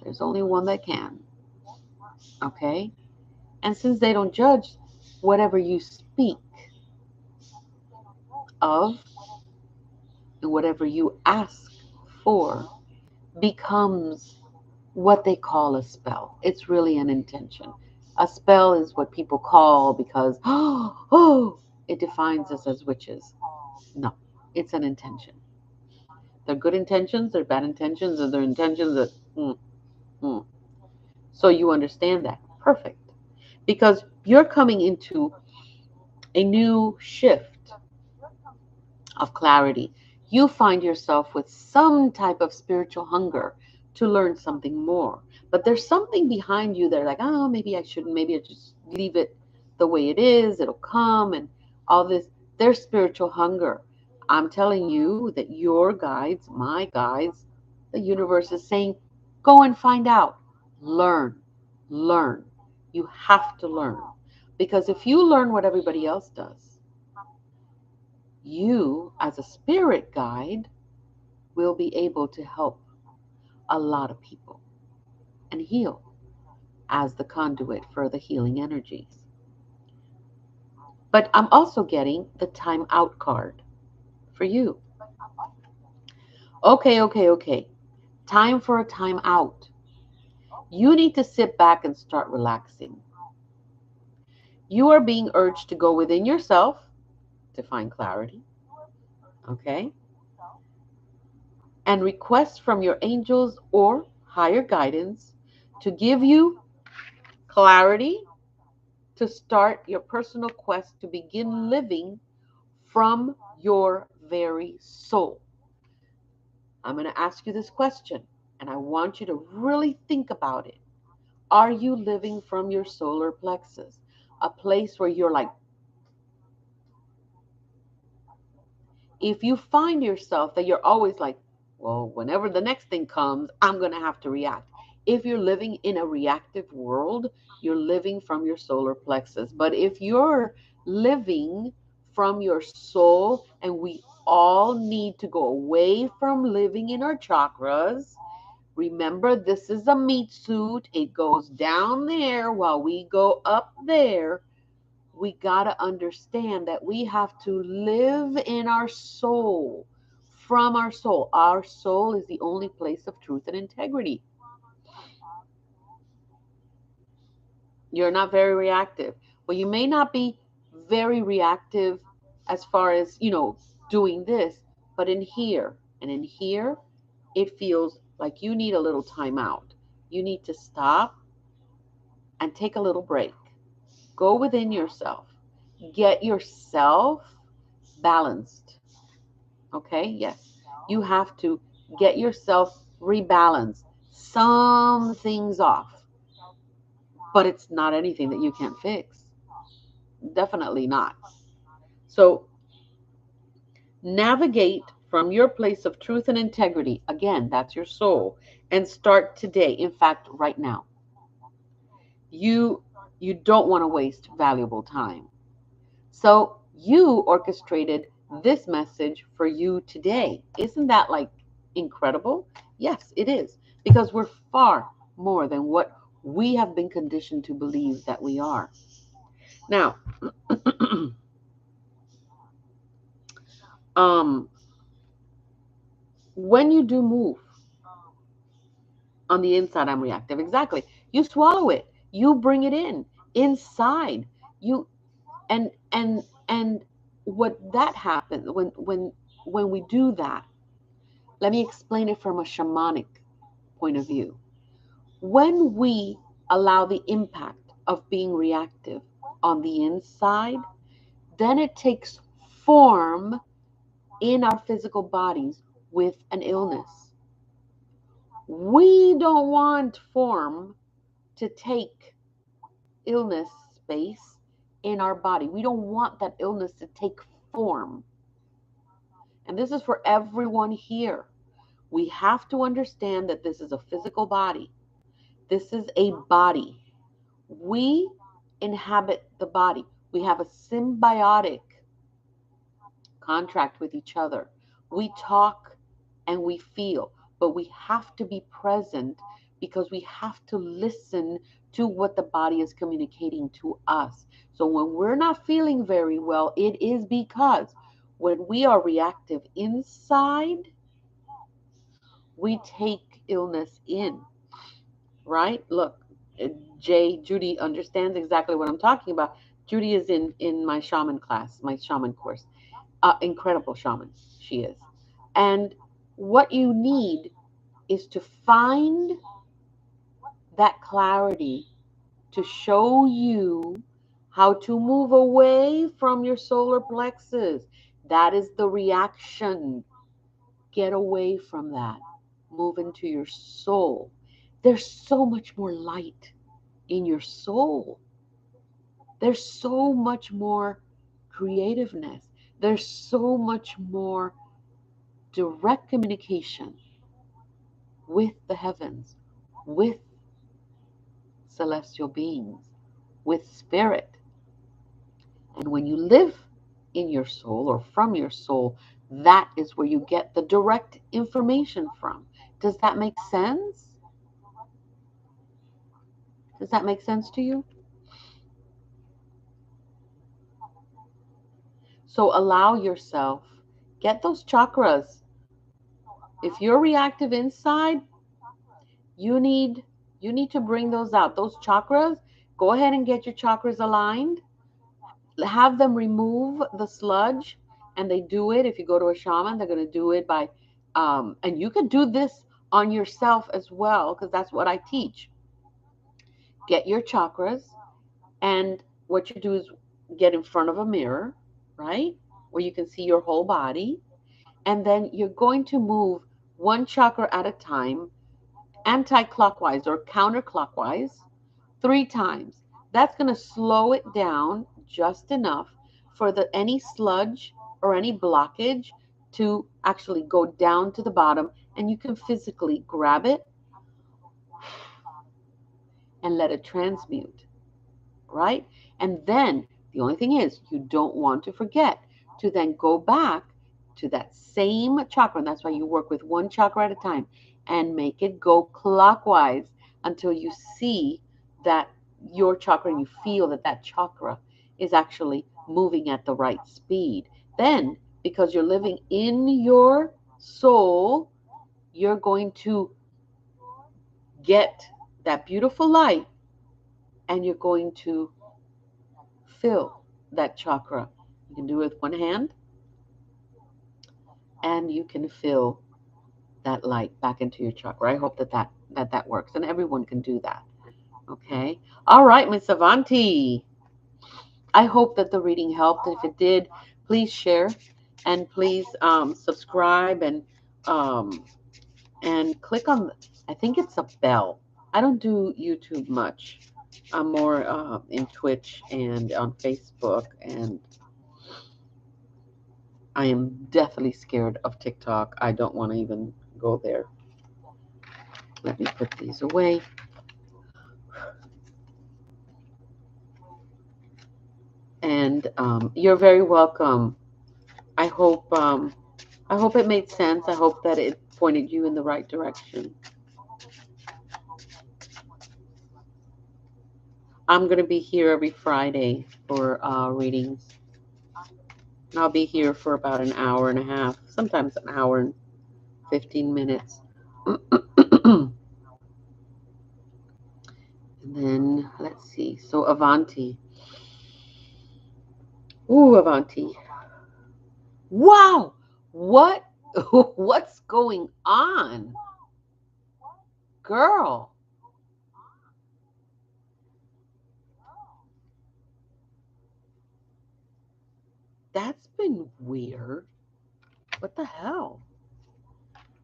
There's only one that can, okay? And since they don't judge, whatever you speak of and whatever you ask for becomes what they call a spell. It's really an intention. A spell is what people call because, oh, it defines us as witches. No, it's an intention. They're good intentions, they're bad intentions, or they're intentions that, mm. So you understand that. Perfect. Because you're coming into a new shift of clarity. You find yourself with some type of spiritual hunger to learn something more. But there's something behind you that are like, oh, maybe I shouldn't, maybe I just leave it the way it is, it'll come, and all this. There's spiritual hunger. I'm telling you that your guides, my guides, the universe is saying, go and find out. Learn. Learn. You have to learn. Because if you learn what everybody else does, you, as a spirit guide, will be able to help a lot of people and heal as the conduit for the healing energies. But I'm also getting the time out card for you. Okay. Time for a time out. You need to sit back and start relaxing. You are being urged to go within yourself to find clarity, okay? And request from your angels or higher guidance to give you clarity to start your personal quest to begin living from your very soul. I'm going to ask you this question, and I want you to really think about it. Are you living from your solar plexus? A place where you're like, if you find yourself that you're always like, well, whenever the next thing comes, I'm going to have to react. If you're living in a reactive world, you're living from your solar plexus. But if you're living from your soul, and we all need to go away from living in our chakras, remember, this is a meat suit. It goes down there while we go up there. We got to understand that we have to live in our soul, from our soul. Our soul is the only place of truth and integrity. You're not very reactive. Well, you may not be very reactive as far as, doing this, but in here and in here, it feels like you need a little time out. You need to stop and take a little break. Go within yourself. Get yourself balanced. Okay, yes. You have to get yourself rebalanced. Some things off, but it's not anything that you can't fix. Definitely not. So navigate from your place of truth and integrity. Again, that's your soul. And start today. In fact, right now. You you don't want to waste valuable time. So you orchestrated this message for you today. Isn't that like incredible? Yes, it is. Because we're far more than what we have been conditioned to believe that we are. Now, um, when you do move on the inside, I'm reactive. Exactly. You swallow it. You bring it in inside. You and what that happens when we do that. Let me explain it from a shamanic point of view. When we allow the impact of being reactive on the inside, then it takes form in our physical bodies with an illness. We don't want form to take illness space in our body. We don't want that illness to take form. And this is for everyone here. We have to understand that this is a physical body. This is a body. We inhabit the body. We have a symbiotic contract with each other. We talk and we feel, but we have to be present because we have to listen to what the body is communicating to us. So when we're not feeling very well, it is because when we are reactive inside, we take illness in, right? Look, Judy understands exactly what I'm talking about. Judy is in my shaman class, my shaman course. Incredible shaman, she is. And what you need is to find that clarity to show you how to move away from your solar plexus. That is the reaction. Get away from that. Move into your soul. There's so much more light in your soul. There's so much more creativeness. There's so much more direct communication with the heavens, with celestial beings, with spirit. And when you live in your soul or from your soul, that is where you get the direct information from. Does that make sense? Does that make sense to you? So allow yourself, get those chakras. If you're reactive inside, you need to bring those out. Those chakras, go ahead and get your chakras aligned. Have them remove the sludge, and they do it. If you go to a shaman, they're going to do it by and you could do this on yourself as well, because that's what I teach. Get your chakras, and what you do is get in front of a mirror, right, where you can see your whole body, and then you're going to move one chakra at a time, anti-clockwise or counterclockwise, 3 times. That's going to slow it down just enough for any sludge or any blockage to actually go down to the bottom, and you can physically grab it and let it transmute, right? And then the only thing is, you don't want to forget to then go back to that same chakra, and that's why you work with one chakra at a time, and make it go clockwise until you see that your chakra, and you feel that that chakra is actually moving at the right speed. Then, because you're living in your soul, you're going to get that beautiful light, and you're going to fill that chakra. You can do it with one hand, and you can fill that light back into your chakra. I hope that works, and everyone can do that. Okay. All right, Miss Avanti. I hope that the reading helped. If it did, please share, and please subscribe, um, and click on. I think it's a bell. I don't do YouTube much. I'm more in Twitch and on Facebook, and I am deathly scared of TikTok. I don't want to even go there. Let me put these away. And you're very welcome. I hope it made sense. I hope that it pointed you in the right direction. I'm going to be here every Friday for readings. And I'll be here for about an hour and a half, sometimes an hour and 15 minutes. And then let's see. So Avanti. Ooh, Avanti. Wow. What what's going on? Girl. That's been weird. What the hell?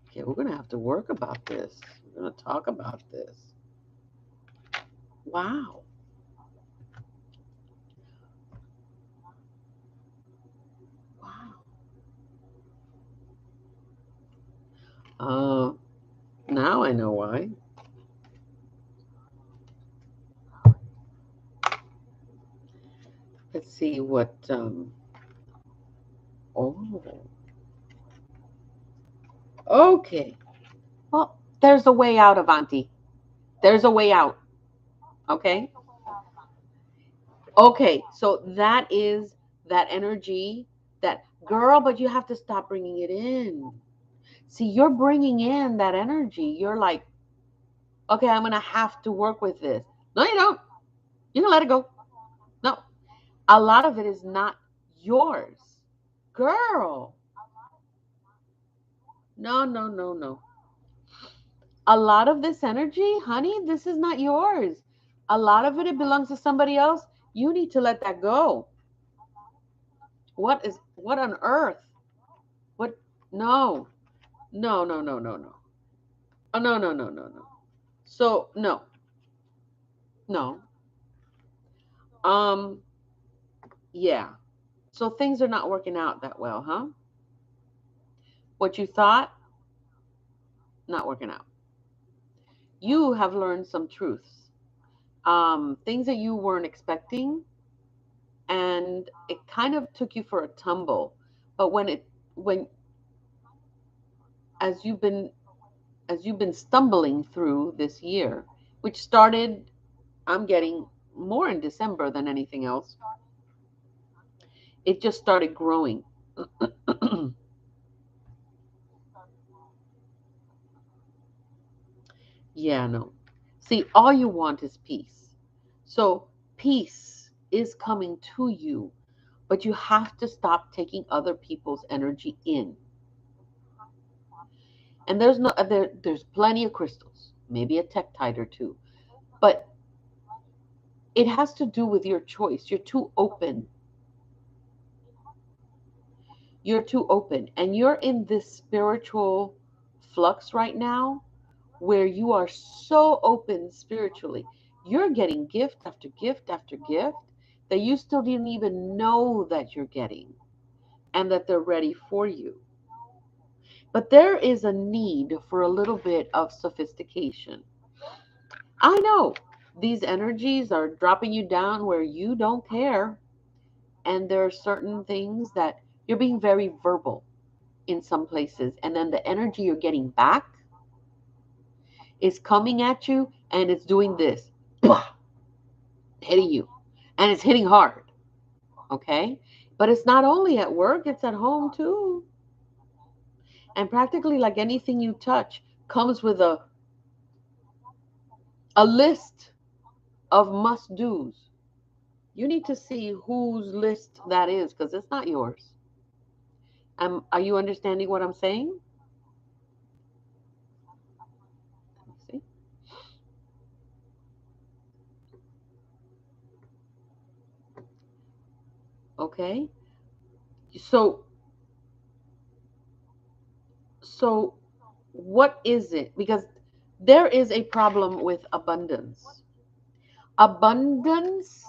Okay, we're going to have to work about this. We're going to talk about this. Wow. Wow. Now I know why. Let's see what, oh, okay. Well, there's a way out, Avanti. There's a way out. Okay. Okay. So that is that energy, that girl, but you have to stop bringing it in. See, you're bringing in that energy. You're like, okay, I'm going to have to work with this. No, you don't. You can let it go. No. A lot of it is not yours. Girl. No, no, no, no. A lot of this energy, honey, this is not yours. A lot of it belongs to somebody else. You need to let that go. What on earth? What? No, no, no, no, no, no. Oh, no, no, no, no, no. So, no, no. Um, yeah. So things are not working out that well, huh? What you thought, not working out. You have learned some truths. Things that you weren't expecting, and it kind of took you for a tumble. But when as you've been as you've been stumbling through this year, which started, I'm getting more in December than anything else, it just started growing. Yeah, no. See, all you want is peace. So peace is coming to you, but you have to stop taking other people's energy in. And there's no there's plenty of crystals, maybe a tektite or two, but it has to do with your choice. You're too open. You're too open, and you're in this spiritual flux right now where you are so open spiritually. You're getting gift after gift after gift that you still didn't even know that you're getting, and that they're ready for you. But there is a need for a little bit of sophistication. I know these energies are dropping you down where you don't care, and there are certain things that you're being very verbal in some places, and then the energy you're getting back is coming at you and it's doing this, hitting you, and it's hitting hard. Okay, but it's not only at work, it's at home too. And practically like anything you touch comes with a list of must do's. You need to see whose list that is, because it's not yours. Are you understanding what I'm saying? See? Okay. So so what is it? Because there is a problem with abundance. Abundance.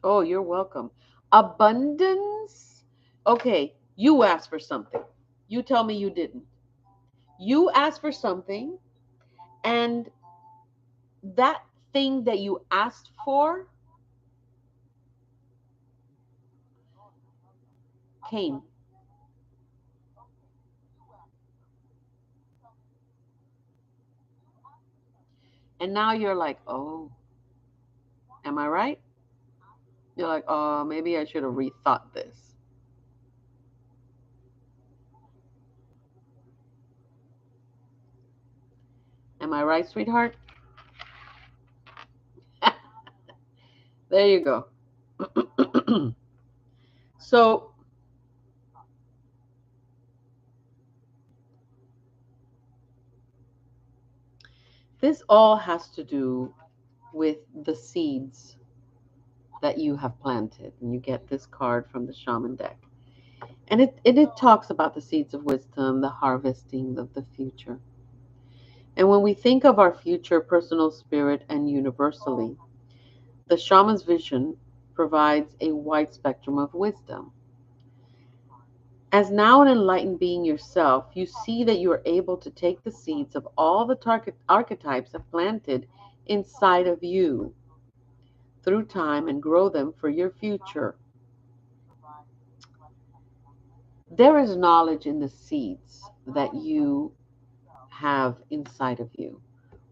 Oh, you're welcome. Abundance. Okay, you asked for something. You tell me you didn't. You asked for something, and that thing that you asked for came. And now you're like, oh, am I right? You're like, oh, maybe I should have rethought this. Am I right, sweetheart? There you go. So this all has to do with the seeds that you have planted. And you get this card from the shaman deck. And it talks about the seeds of wisdom, the harvesting of the future. And when we think of our future, personal spirit, and universally, the shaman's vision provides a wide spectrum of wisdom. As now an enlightened being yourself, you see that you are able to take the seeds of all the archetypes have planted inside of you through time and grow them for your future. There is knowledge in the seeds that you have inside of you.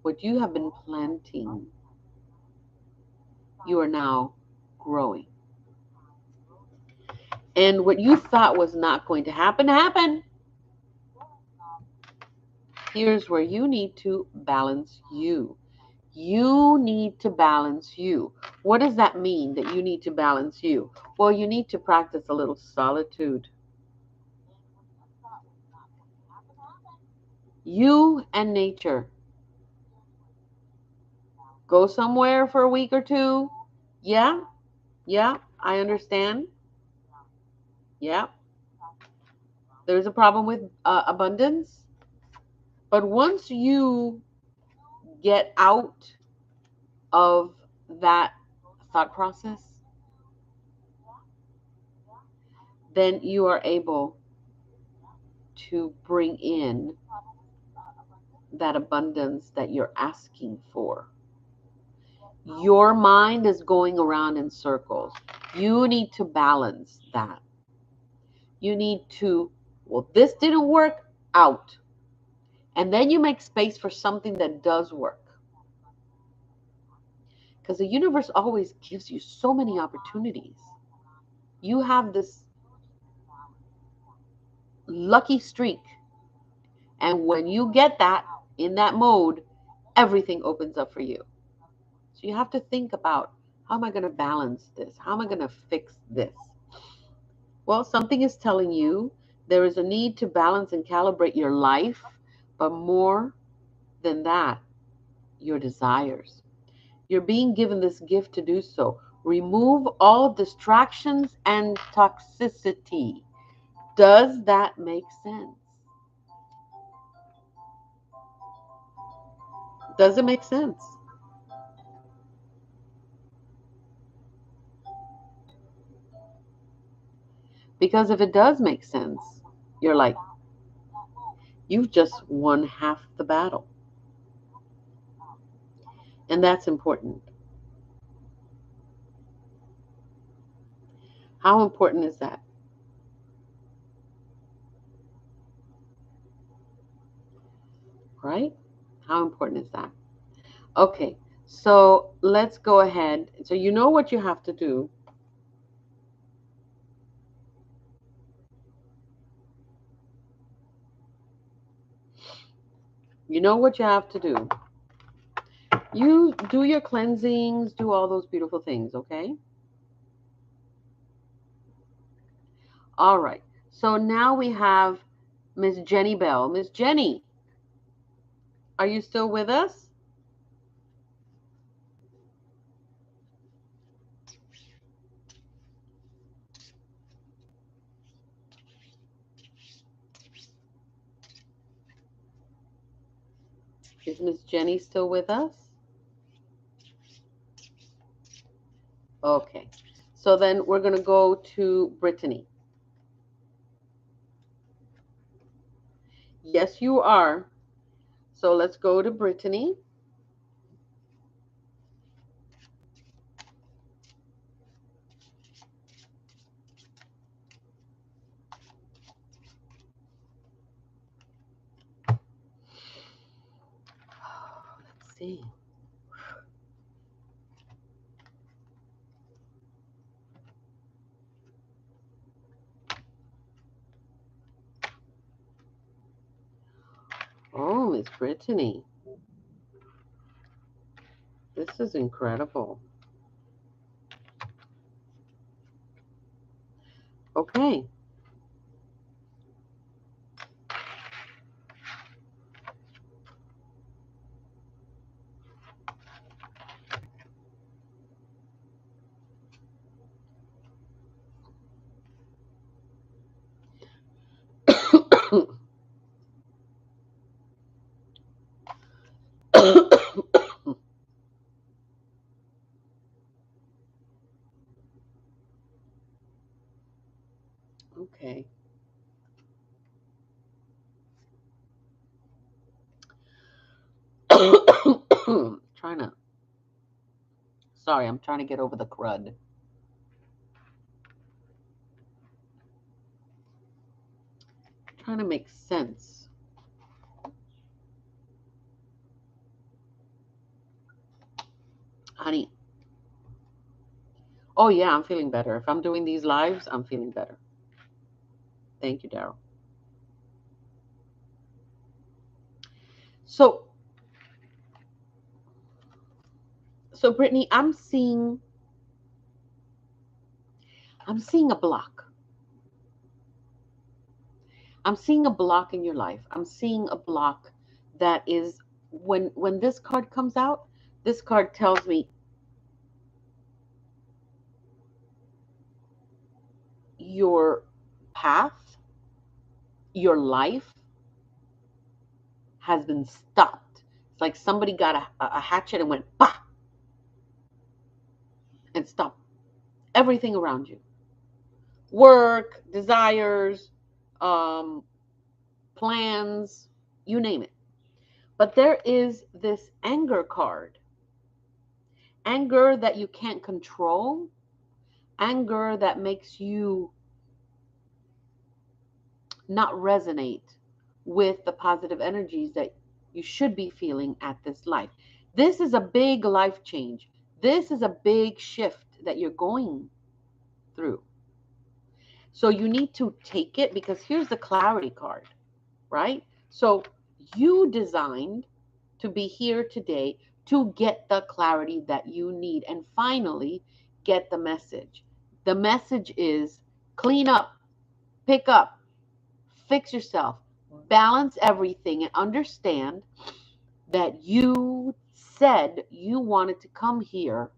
What you have been planting, you are now growing. And what you thought was not going to happen, happened. Here's where you need to balance you. You need to balance you. What does that mean that you need to balance you? Well, you need to practice a little solitude. You and nature. Go somewhere for a week or two. Yeah, yeah, I understand. Yeah, there's a problem with abundance. But once you get out of that thought process, then you are able to bring in that abundance that you're asking for. Your mind is going around in circles. You need to balance that. You need to, well, this didn't work out. And then you make space for something that does work. Because the universe always gives you so many opportunities. You have this lucky streak. And when you get that in that mode, everything opens up for you. So you have to think about, how am I going to balance this? How am I going to fix this? Well, something is telling you there is a need to balance and calibrate your life, but more than that, your desires. You're being given this gift to do so. Remove all distractions and toxicity. Does that make sense? Does it make sense? Because if it does make sense, you're like, you've just won half the battle. And that's important. How important is that? Right? How important is that? Okay, so let's go ahead. So you know what you have to do. You know what you have to do. You do your cleansings, do all those beautiful things, okay? All right. So now we have Miss Jenny Bell. Miss Jenny, are you still with us? Is Miss Jenny still with us? Okay. So then we're going to go to Brittany. Yes, you are. So let's go to Brittany. Let's see. Oh, Miss Brittany. This is incredible. Okay. Okay. Trying to, sorry, I'm trying to get over the crud. Trying to make sense. Honey, oh yeah, I'm feeling better. If I'm doing these lives, I'm feeling better. Thank you, Daryl. So, so Brittany, I'm seeing a block. I'm seeing a block in your life. I'm seeing a block that is when this card comes out, this card tells me your path, your life has been stopped. It's like somebody got a hatchet and went bah and stopped everything around you. Work, desires, um, plans, you name it. But there is this anger card. Anger that you can't control, anger that makes you not resonate with the positive energies that you should be feeling at this life. This is a big life change. This is a big shift that you're going through. So you need to take it because here's the clarity card, right? So you designed to be here today to get the clarity that you need and finally get the message. The message is clean up, pick up, fix yourself, balance everything, and understand that you said you wanted to come here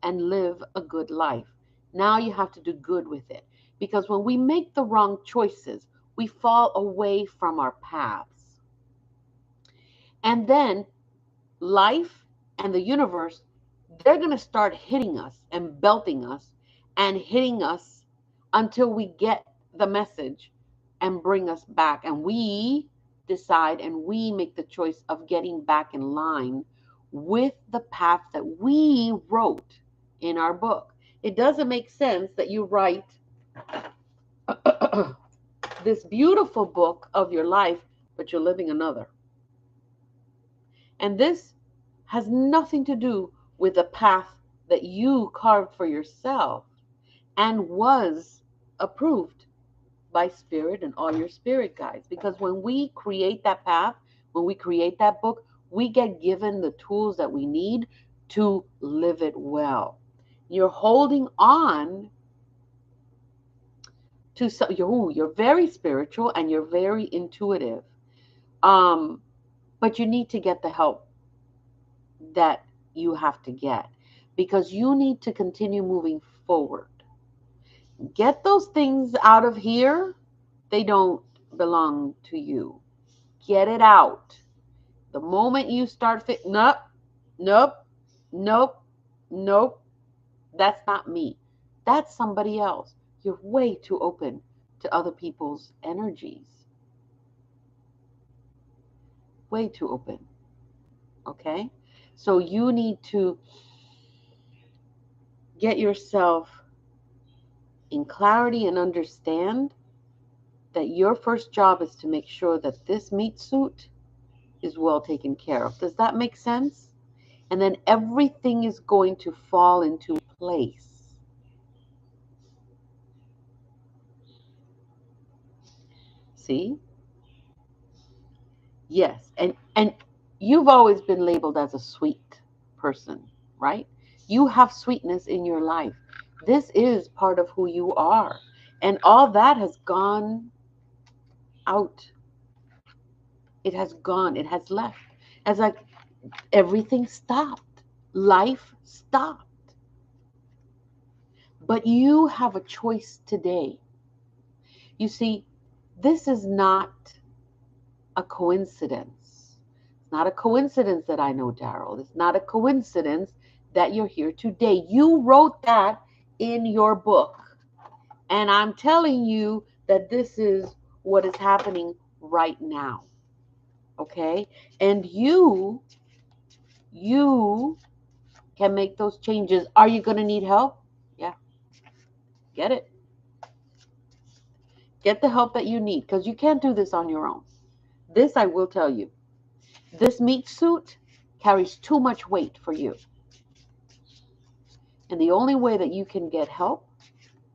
and live a good life. Now you have to do good with it. Because when we make the wrong choices, we fall away from our paths. And then life and the universe, they're going to start hitting us and belting us and hitting us until we get the message and bring us back. And we decide and we make the choice of getting back in line with the path that we wrote in our book. It doesn't make sense that you write this beautiful book of your life, but you're living another. And this has nothing to do with the path that you carved for yourself and was approved by spirit and all your spirit guides. Because when we create that path, when we create that book, we get given the tools that we need to live it well. You're holding on to some, you're very spiritual and you're very intuitive. But you need to get the help that you have to get because you need to continue moving forward. Get those things out of here. They don't belong to you. Get it out. The moment you start nope, nope, nope, nope, that's not me. That's somebody else. You're way too open to other people's energies. Way too open. Okay? So you need to get yourself in clarity and understand that your first job is to make sure that this meat suit is well taken care of. Does that make sense? And then everything is going to fall into place. See? Yes. And you've always been labeled as a sweet person, right? You have sweetness in your life. This is part of who you are. And all that has gone out. It has gone. It has left. As like everything stopped. Life stopped. But you have a choice today. You see, this is not a coincidence. It's not a coincidence that I know Daryl. It's not a coincidence that you're here today. You wrote that in your book. And I'm telling you that this is what is happening right now. Okay? And you can make those changes. Are you going to need help? Yeah. Get it. Get the help that you need because you can't do this on your own. This I will tell you. This meat suit carries too much weight for you. And the only way that you can get help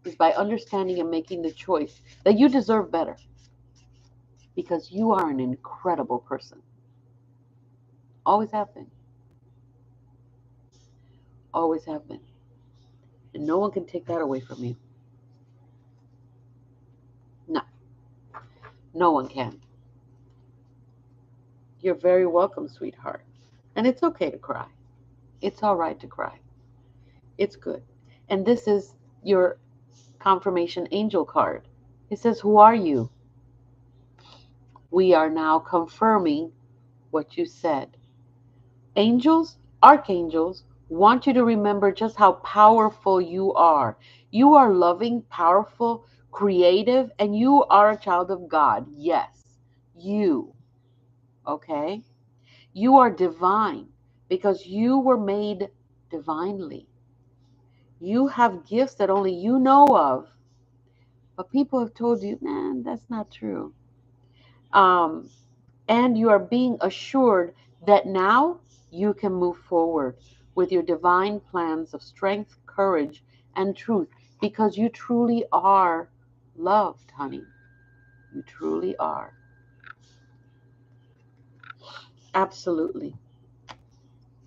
is by understanding and making the choice that you deserve better, because you are an incredible person. Always have been. Always have been. And no one can take that away from you. No, no one can. You're very welcome, sweetheart. And it's okay to cry. It's all right to cry. It's good. And this is your confirmation angel card. It says, who are you? We are now confirming what you said. Angels, archangels, want you to remember just how powerful you are. You are loving, powerful, creative, and you are a child of God. Yes, you. Okay? You are divine because you were made divinely. You have gifts that only you know of, but people have told you, man, that's not true. Um, and you are being assured that now you can move forward with your divine plans of strength, courage, and truth, because you truly are loved, honey. You truly are. Absolutely.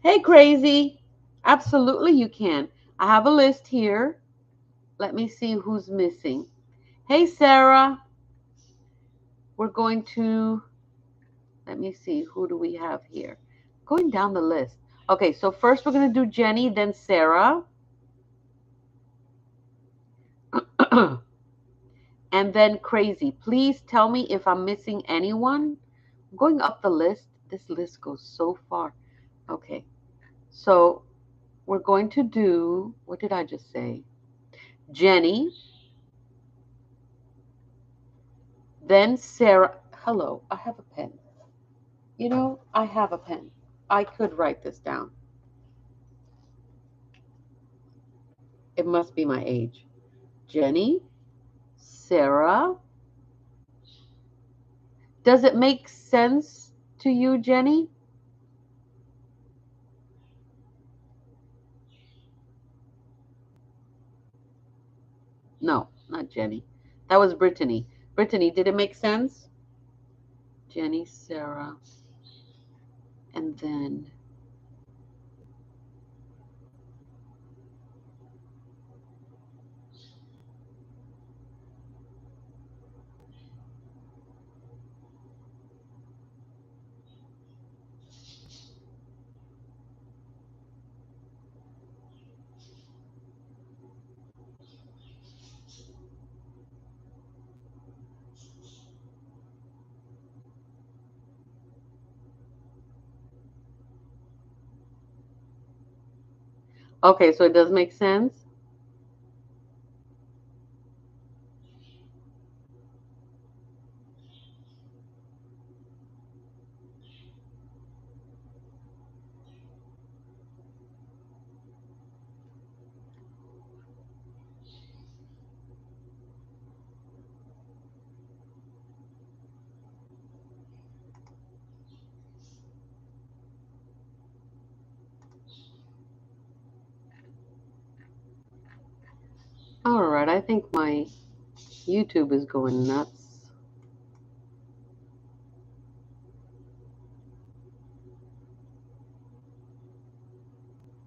Hey, crazy. Absolutely, you can. I have a list here. Let me see who's missing. Hey, Sarah. We're going to, let me see, who do we have here? Going down the list. Okay, so first we're going to do Jenny, then Sarah. And then Crazy. Please tell me if I'm missing anyone. I'm going up the list. This list goes so far. Okay, so we're going to do, what did I just say? Jenny, then Sarah. Hello, I have a pen. You know, I have a pen. I could write this down. It must be my age. Jenny, Sarah. Does it make sense to you, Jenny? No, not Jenny. That was Brittany. Brittany, did it make sense? Jenny, Sarah, and then okay, so it does make sense. All right, I think my YouTube is going nuts.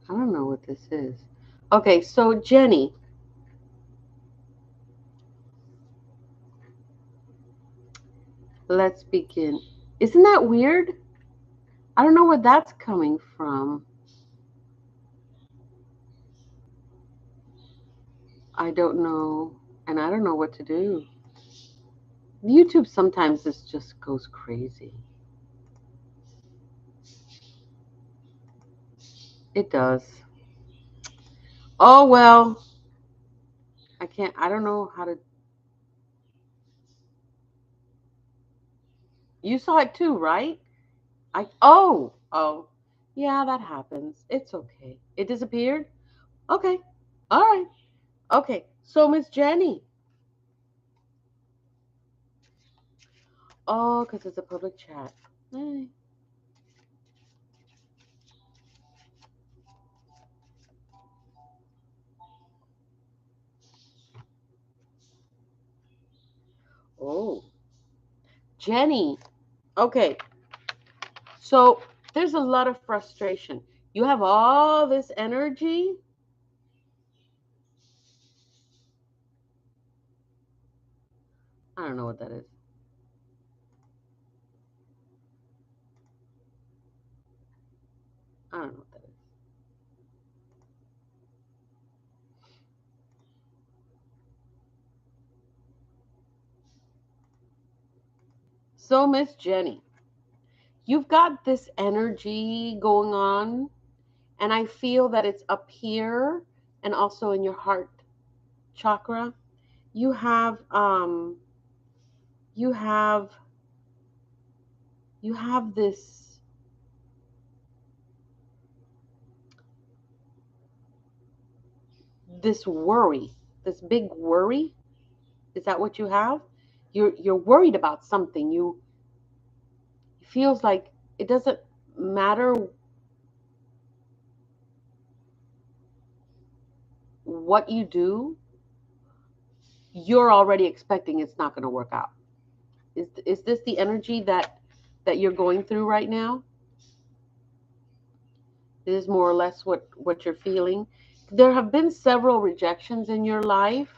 I don't know what this is. Okay, so Jenny, let's begin. Isn't that weird? I don't know where that's coming from. I don't know, and I don't know what to do. YouTube sometimes just goes crazy. It does. Oh well, I can't. I don't know how to. You saw it too, right? Oh. Yeah, that happens. It's okay. It disappeared? Okay. All right. Okay. So Miss Jenny. Oh, because it's a public chat. Eh. Jenny. Okay. So there's a lot of frustration. You have all this energy. I don't know what that is. I don't know what that is. So, Miss Jenny, you've got this energy going on, and I feel that it's up here and also in your heart chakra. You have you have you have this worry, this big worry. Is that what you have? You're worried about something. You it feels like it doesn't matter what you do, you're already expecting it's not going to work out. Is this the energy that you're going through right now? Is more or less what you're feeling? There have been several rejections in your life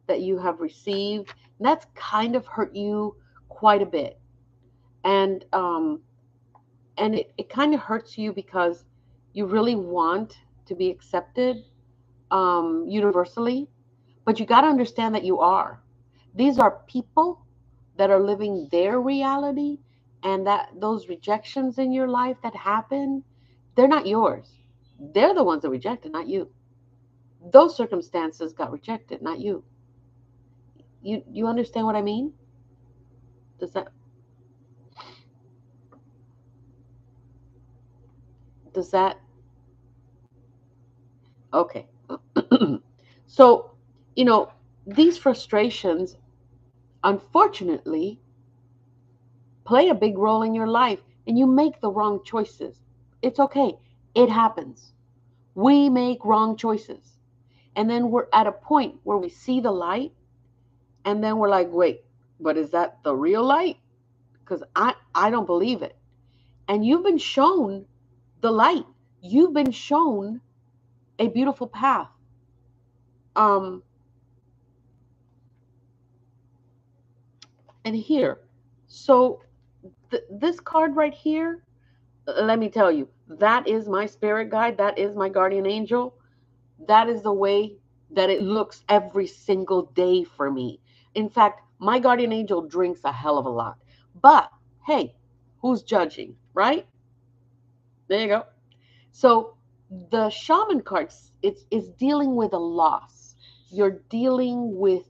that you have received, and that's kind of hurt you quite a bit. And it kind of hurts you because you really want to be accepted universally, but you got to understand that you are. These are people that are living their reality, and that those rejections in your life that happen, they're not yours. They're the ones that rejected, not you. Those circumstances got rejected, not you. You understand what I mean? Does that does that okay? So, you know, these frustrations unfortunately play a big role in your life, and you make the wrong choices. It's okay. It happens. We make wrong choices. And then we're at a point where we see the light, and then we're like, wait, but is that the real light? Because I don't believe it. And you've been shown the light. You've been shown a beautiful path. Um, and here, so this card right here, let me tell you, that is my spirit guide. That is my guardian angel. That is the way that it looks every single day for me. In fact, my guardian angel drinks a hell of a lot. But hey, who's judging, right? There you go. So the shaman cards, it's dealing with a loss. You're dealing with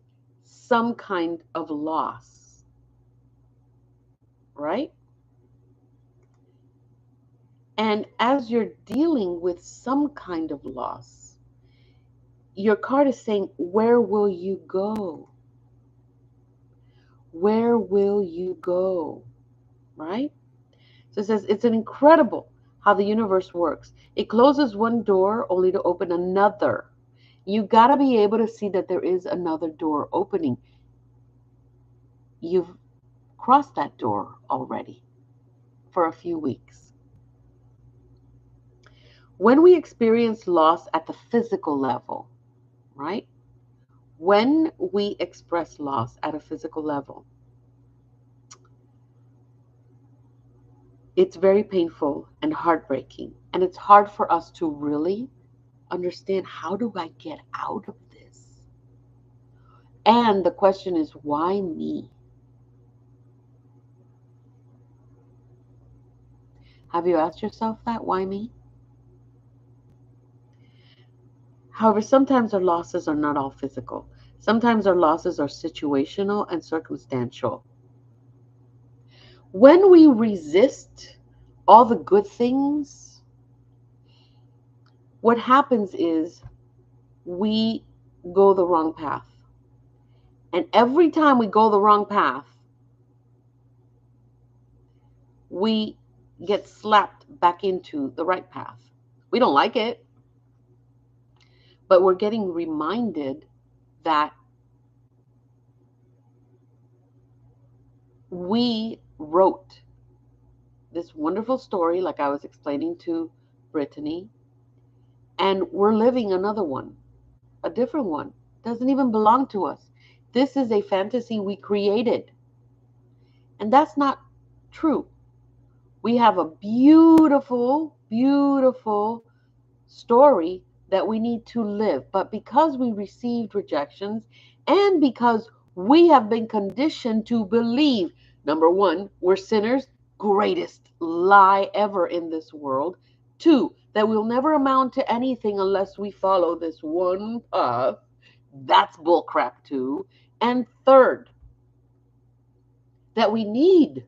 some kind of loss, right? And as you're dealing with some kind of loss, your card is saying, where will you go? Where will you go? Right? So it says it's an incredible how the universe works. It closes one door only to open another. You got to be able to see that there is another door opening. You've crossed that door already for a few weeks. When we experience loss at the physical level, right? When we express loss at a physical level, it's very painful and heartbreaking. And it's hard for us to really understand, how do I get out of this? And the question is, why me? Have you asked yourself that? Why me? However, sometimes our losses are not all physical. Sometimes our losses are situational and circumstantial. When we resist all the good things, what happens is we go the wrong path. And every time we go the wrong path, we get slapped back into the right path. We don't like it, but we're getting reminded that we wrote this wonderful story, like I was explaining to Brittany, and we're living another one, a different one. Doesn't even belong to us. This is a fantasy we created, and that's not true. We have a beautiful, beautiful story that we need to live. But because we received rejections and because we have been conditioned to believe, number one, we're sinners, greatest lie ever in this world. Two, that we'll never amount to anything unless we follow this one path. That's bullcrap too. And third, that we need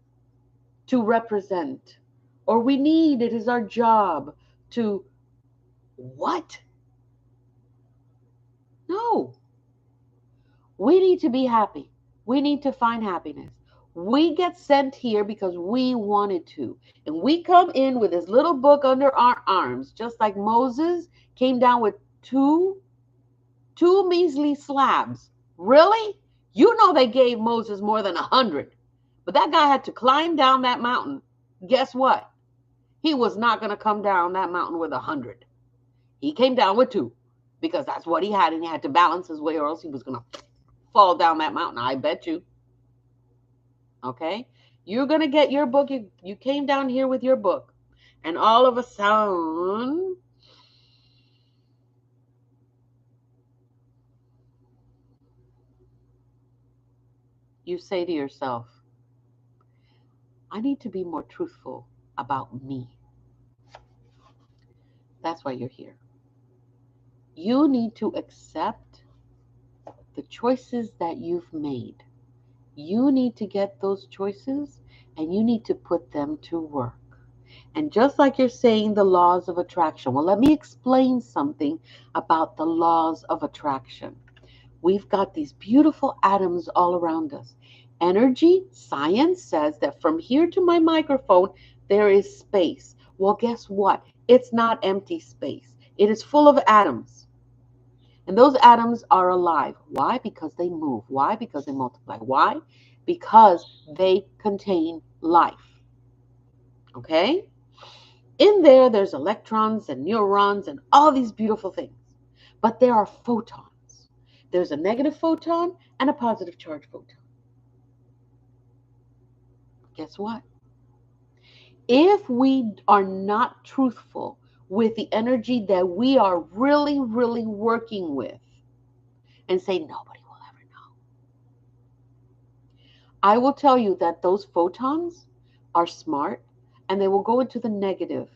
to represent, or we need, it is our job to what? No. We need to be happy. We need to find happiness. We get sent here because we wanted to. And we come in with this little book under our arms, just like Moses came down with two measly slabs. Really? You know they gave Moses more than 100. But that guy had to climb down that mountain. Guess what? He was not going to come down that mountain with 100. He came down with 2 because that's what he had, and he had to balance his way or else he was going to fall down that mountain. I bet you. Okay? You're going to get your book. You came down here with your book. And all of a sudden, you say to yourself, I need to be more truthful about me. That's why you're here. You need to accept the choices that you've made. You need to get those choices and you need to put them to work. And just like you're saying the laws of attraction, well, let me explain something about the laws of attraction. We've got these beautiful atoms all around us. Energy, science says that from here to my microphone, there is space. Well, guess what? It's not empty space. It is full of atoms. And those atoms are alive. Why? Because they move. Why? Because they multiply. Why? Because they contain life. Okay? In there, there's electrons and neurons and all these beautiful things. But there are photons. There's a negative photon and a positive charge photon. Guess what? If we are not truthful with the energy that we are really, really working with and say, nobody will ever know, I will tell you that those photons are smart and they will go into the negative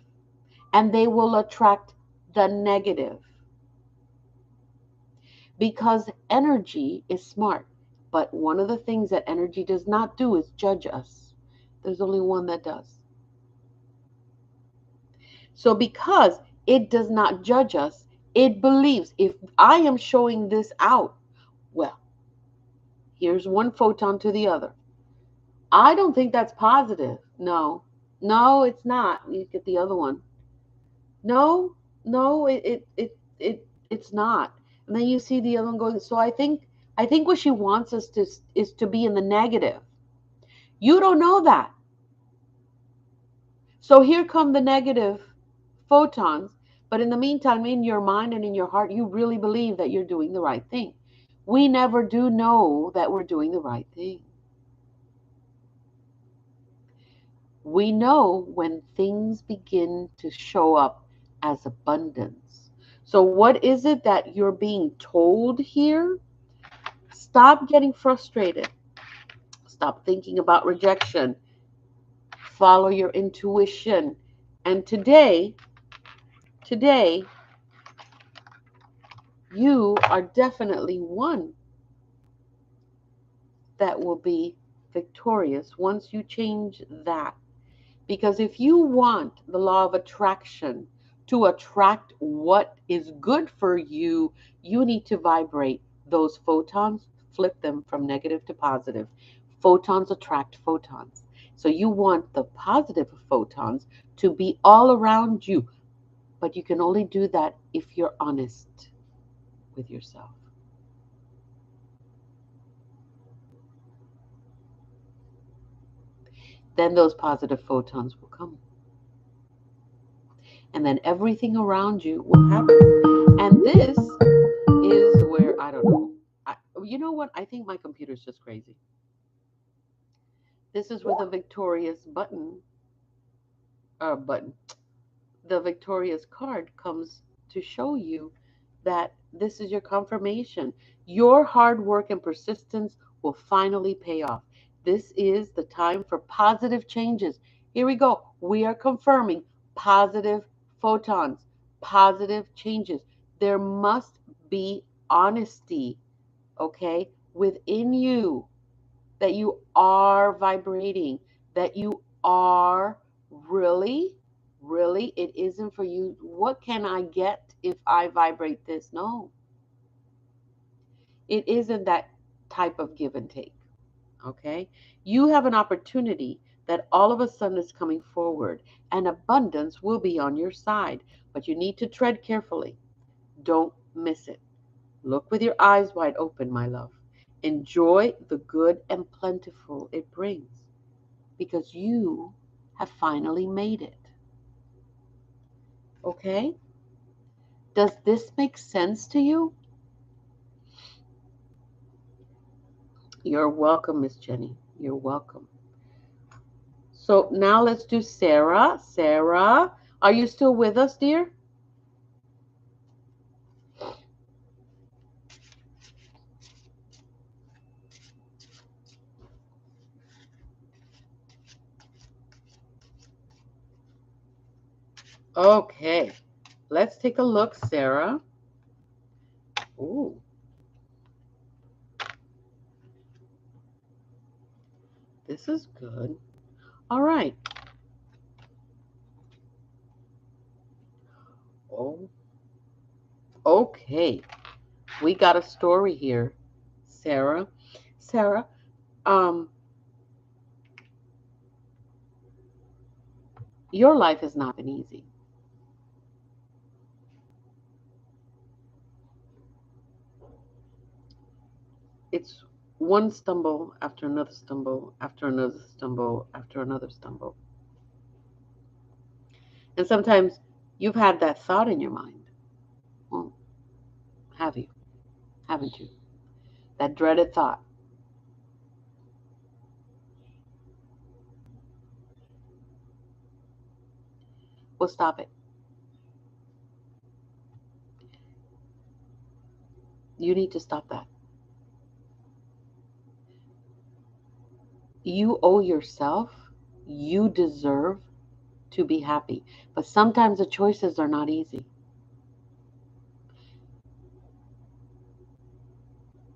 and they will attract the negative because energy is smart. But one of the things that energy does not do is judge us. There's only one that does. So because it does not judge us, it believes if I am showing this out, well, here's one photon to the other. I don't think that's positive. No, it's not. You get the other one. No, it's not. And then you see the other one going. So I think what she wants us to is to be in the negative. You don't know that. So here come the negative photons, but in the meantime, in your mind and in your heart, you really believe that you're doing the right thing. We never do know that we're doing the right thing. We know when things begin to show up as abundance. So what is it that you're being told here? Stop getting frustrated. Stop thinking about rejection. Follow your intuition. And today, you are definitely one that will be victorious once you change that. Because if you want the law of attraction to attract what is good for you, you need to vibrate those photons, flip them from negative to positive. Photons attract photons. So you want the positive photons to be all around you. But you can only do that if you're honest with yourself. then those positive photons will come. And then everything around you will happen. And this is where, I don't know. You know what? I think my computer's just crazy. This is where the victorious button, the victorious card comes to show you that this is your confirmation. Your hard work and persistence will finally pay off. This is the time for positive changes. Here we go. We are confirming positive photons, positive changes. There must be honesty, okay, within you, that you are vibrating, that you are really, really, it isn't for you. What can I get if I vibrate this? No, it isn't that type of give and take. Okay. You have an opportunity that all of a sudden is coming forward, and abundance will be on your side, but you need to tread carefully. Don't miss it. Look with your eyes wide open, my love. Enjoy the good and plentiful it brings, because you have finally made it. Okay? Does this make sense to you? You're welcome, Miss Jenny. You're welcome. So now let's do Sarah. Sarah, are you still with us, dear? Okay. Let's take a look, Sarah. Ooh. This is good. All right. Oh. Okay. We got a story here, Sarah. Sarah, your life has not been easy. It's one stumble after another stumble after another stumble after another stumble. And sometimes you've had that thought in your mind. Well, have you? Haven't you? That dreaded thought. Well, stop it. You need to stop that. You owe yourself, you deserve to be happy. But sometimes the choices are not easy.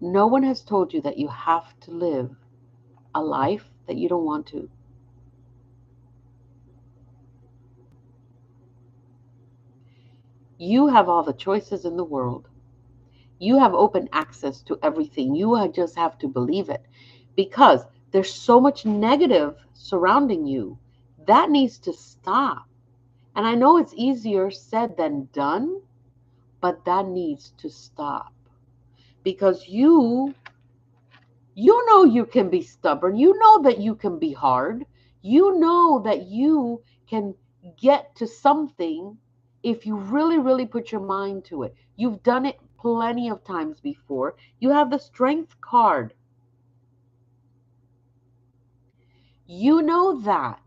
No one has told you that you have to live a life that you don't want to. You have all the choices in the world. You have open access to everything. You just have to believe it, because there's so much negative surrounding you. That needs to stop. And I know it's easier said than done, but that needs to stop, because you know you can be stubborn. You know that you can be hard. You know that you can get to something if you really, really put your mind to it. You've done it plenty of times before. You have the strength card. You know that.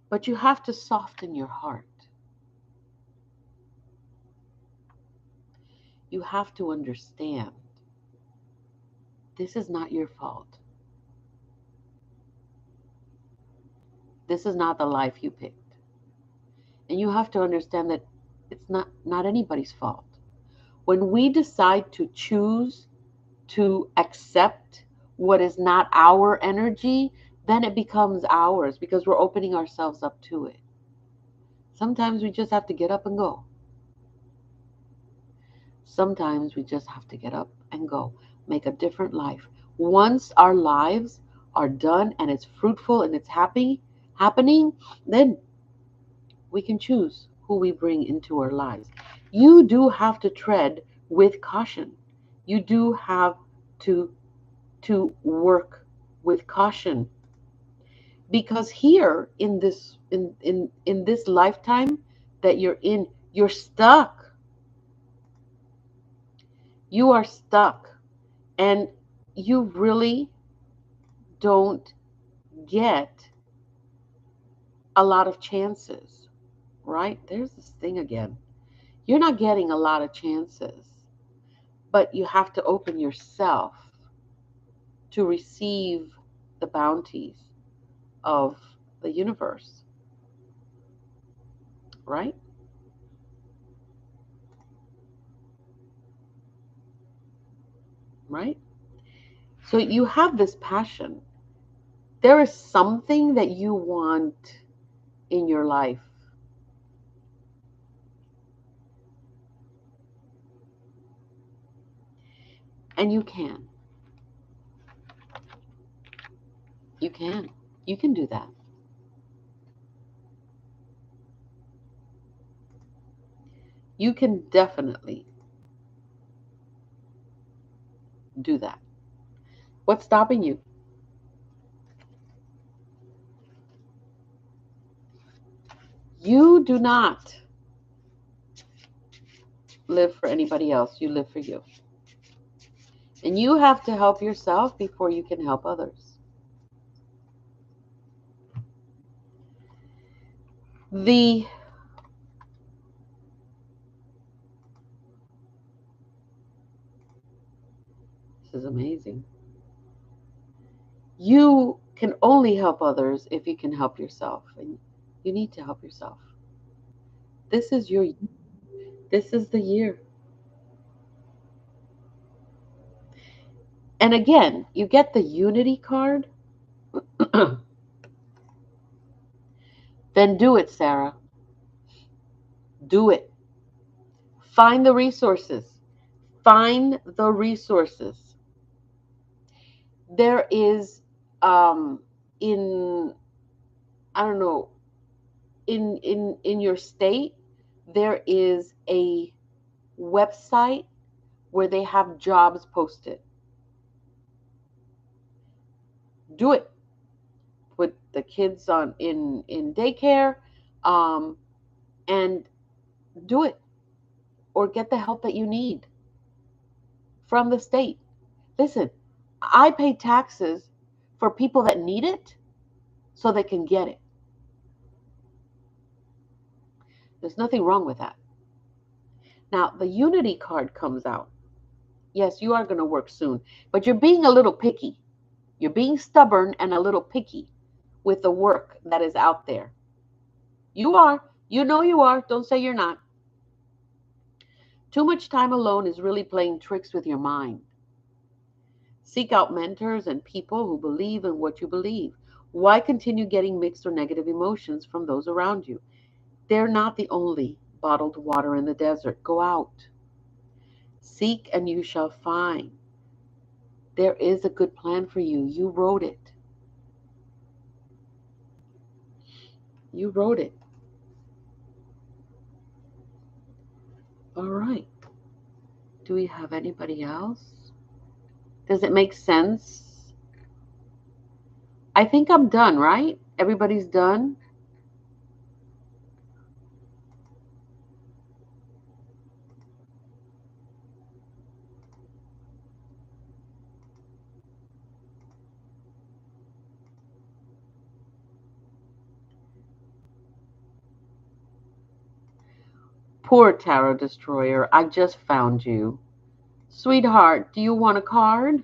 But you have to soften your heart. You have to understand this is not your fault. This is not the life you picked. And you have to understand that it's not anybody's fault. When we decide to choose to accept what is not our energy, then it becomes ours, because we're opening ourselves up to it. Sometimes we just have to get up and go. Sometimes we just have to get up and go, make a different life. Once our lives are done and it's fruitful and it's happening, then we can choose who we bring into our lives. You do have to tread with caution. You do have to work with caution. Because here in this lifetime that you're in, you're stuck. You are stuck, and you really don't get a lot of chances, right? There's this thing again. You're not getting a lot of chances, but you have to open yourself to receive the bounties of the universe, right? Right? So you have this passion. There is something that you want in your life, and you can. You can. You can do that. You can definitely do that. What's stopping you? You do not live for anybody else. You live for you. And you have to help yourself before you can help others. The This is amazing. You can only help others if you can help yourself. And you need to help yourself. This is your this is the year. And again, you get the unity card. Then do it, Sarah. Do it. Find the resources. Find the resources. There is in I don't know, in your state, there is a website where they have jobs posted. Do it. Put the kids on in daycare, um, and do it, or get the help that you need from the state. Listen, I pay taxes for people that need it so they can get it. There's nothing wrong with that. Now, the Unity card comes out. Yes, you are going to work soon, but you're being a little picky. You're being stubborn and a little picky with the work that is out there. You are. You know you are. Don't say you're not. Too much time alone is really playing tricks with your mind. Seek out mentors and people who believe in what you believe. Why continue getting mixed or negative emotions from those around you? They're not the only bottled water in the desert. Go out. Seek and you shall find. There is a good plan for you. You wrote it. You wrote it. All right. Do we have anybody else? Does it make sense? I think I'm done, right? Everybody's done. Poor Tarot Destroyer, I just found you. Sweetheart, do you want a card?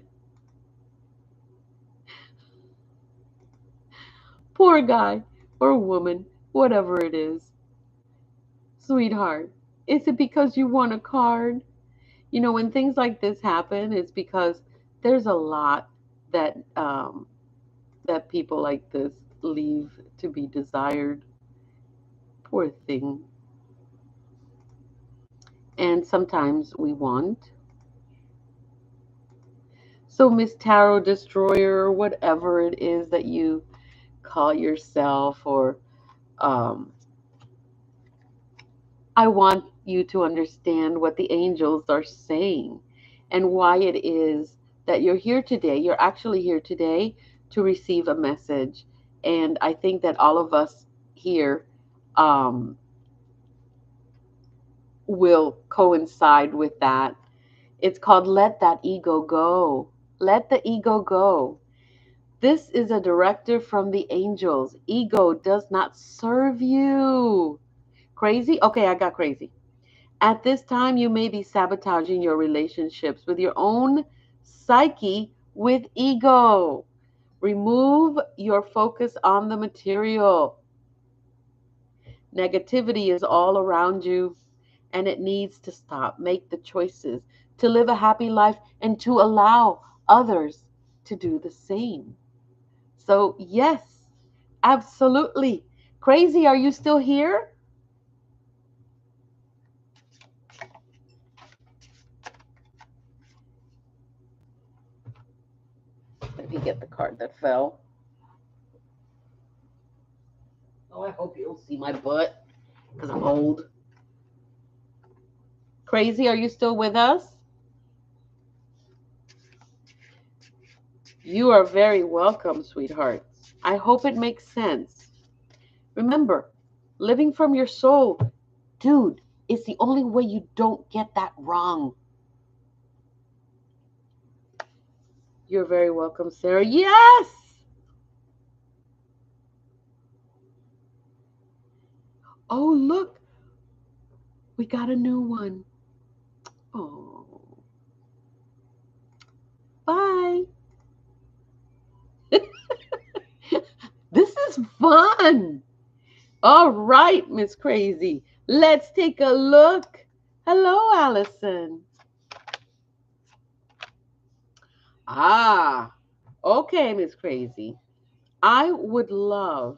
Poor guy or woman, whatever it is. Sweetheart, is it because you want a card? You know, when things like this happen, it's because there's a lot that that people like this leave to be desired. Poor thing. And sometimes we want. So, Miss Tarot Destroyer, whatever it is that you call yourself, or um, I want you to understand what the angels are saying and why it is that you're here today. You're actually here today to receive a message. And I think that all of us here um, will coincide with that. It's called Let That Ego Go. Let the ego go. This is a directive from the angels. Ego does not serve you. Crazy? Okay, I got crazy. At this time, you may be sabotaging your relationships with your own psyche with ego. Remove your focus on the material. Negativity is all around you and it needs to stop. Make the choices to live a happy life and to allow others to do the same. So, yes, absolutely. Crazy, are you still here? Let me get the card that fell. Oh, I hope you don't see my butt because I'm old. Crazy, are you still with us? You are very welcome, sweetheart. I hope it makes sense. Remember, living from your soul, dude, it's the only way you don't get that wrong. You're very welcome, Sarah. Yes! Oh, look, we got a new one. Oh, bye. This is fun. All right, Miss Crazy. Let's take a look. Hello, Allison. Ah, okay, Miss Crazy. I would love.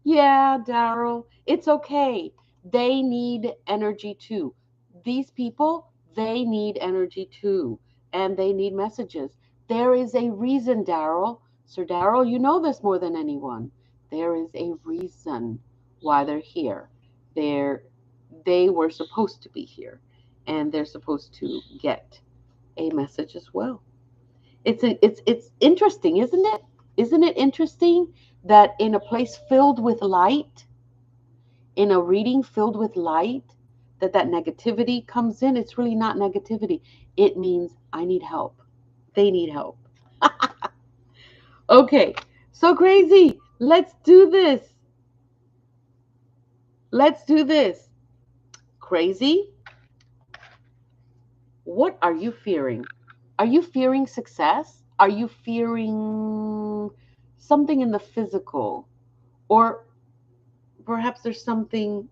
Yeah, Daryl, it's okay. They need energy too. These people, they need energy too. And they need messages. There is a reason, Daryl. Sir Daryl, you know this more than anyone. There is a reason why they're here. They're, they were supposed to be here. And they're supposed to get a message as well. It's interesting, isn't it? Isn't it interesting that in a place filled with light, in a reading filled with light, that negativity comes in? It's really not negativity. It means I need help. They need help. Okay, so crazy. Let's do this. Let's do this. Crazy. What are you fearing? Are you fearing success? Are you fearing something in the physical? Or perhaps there's something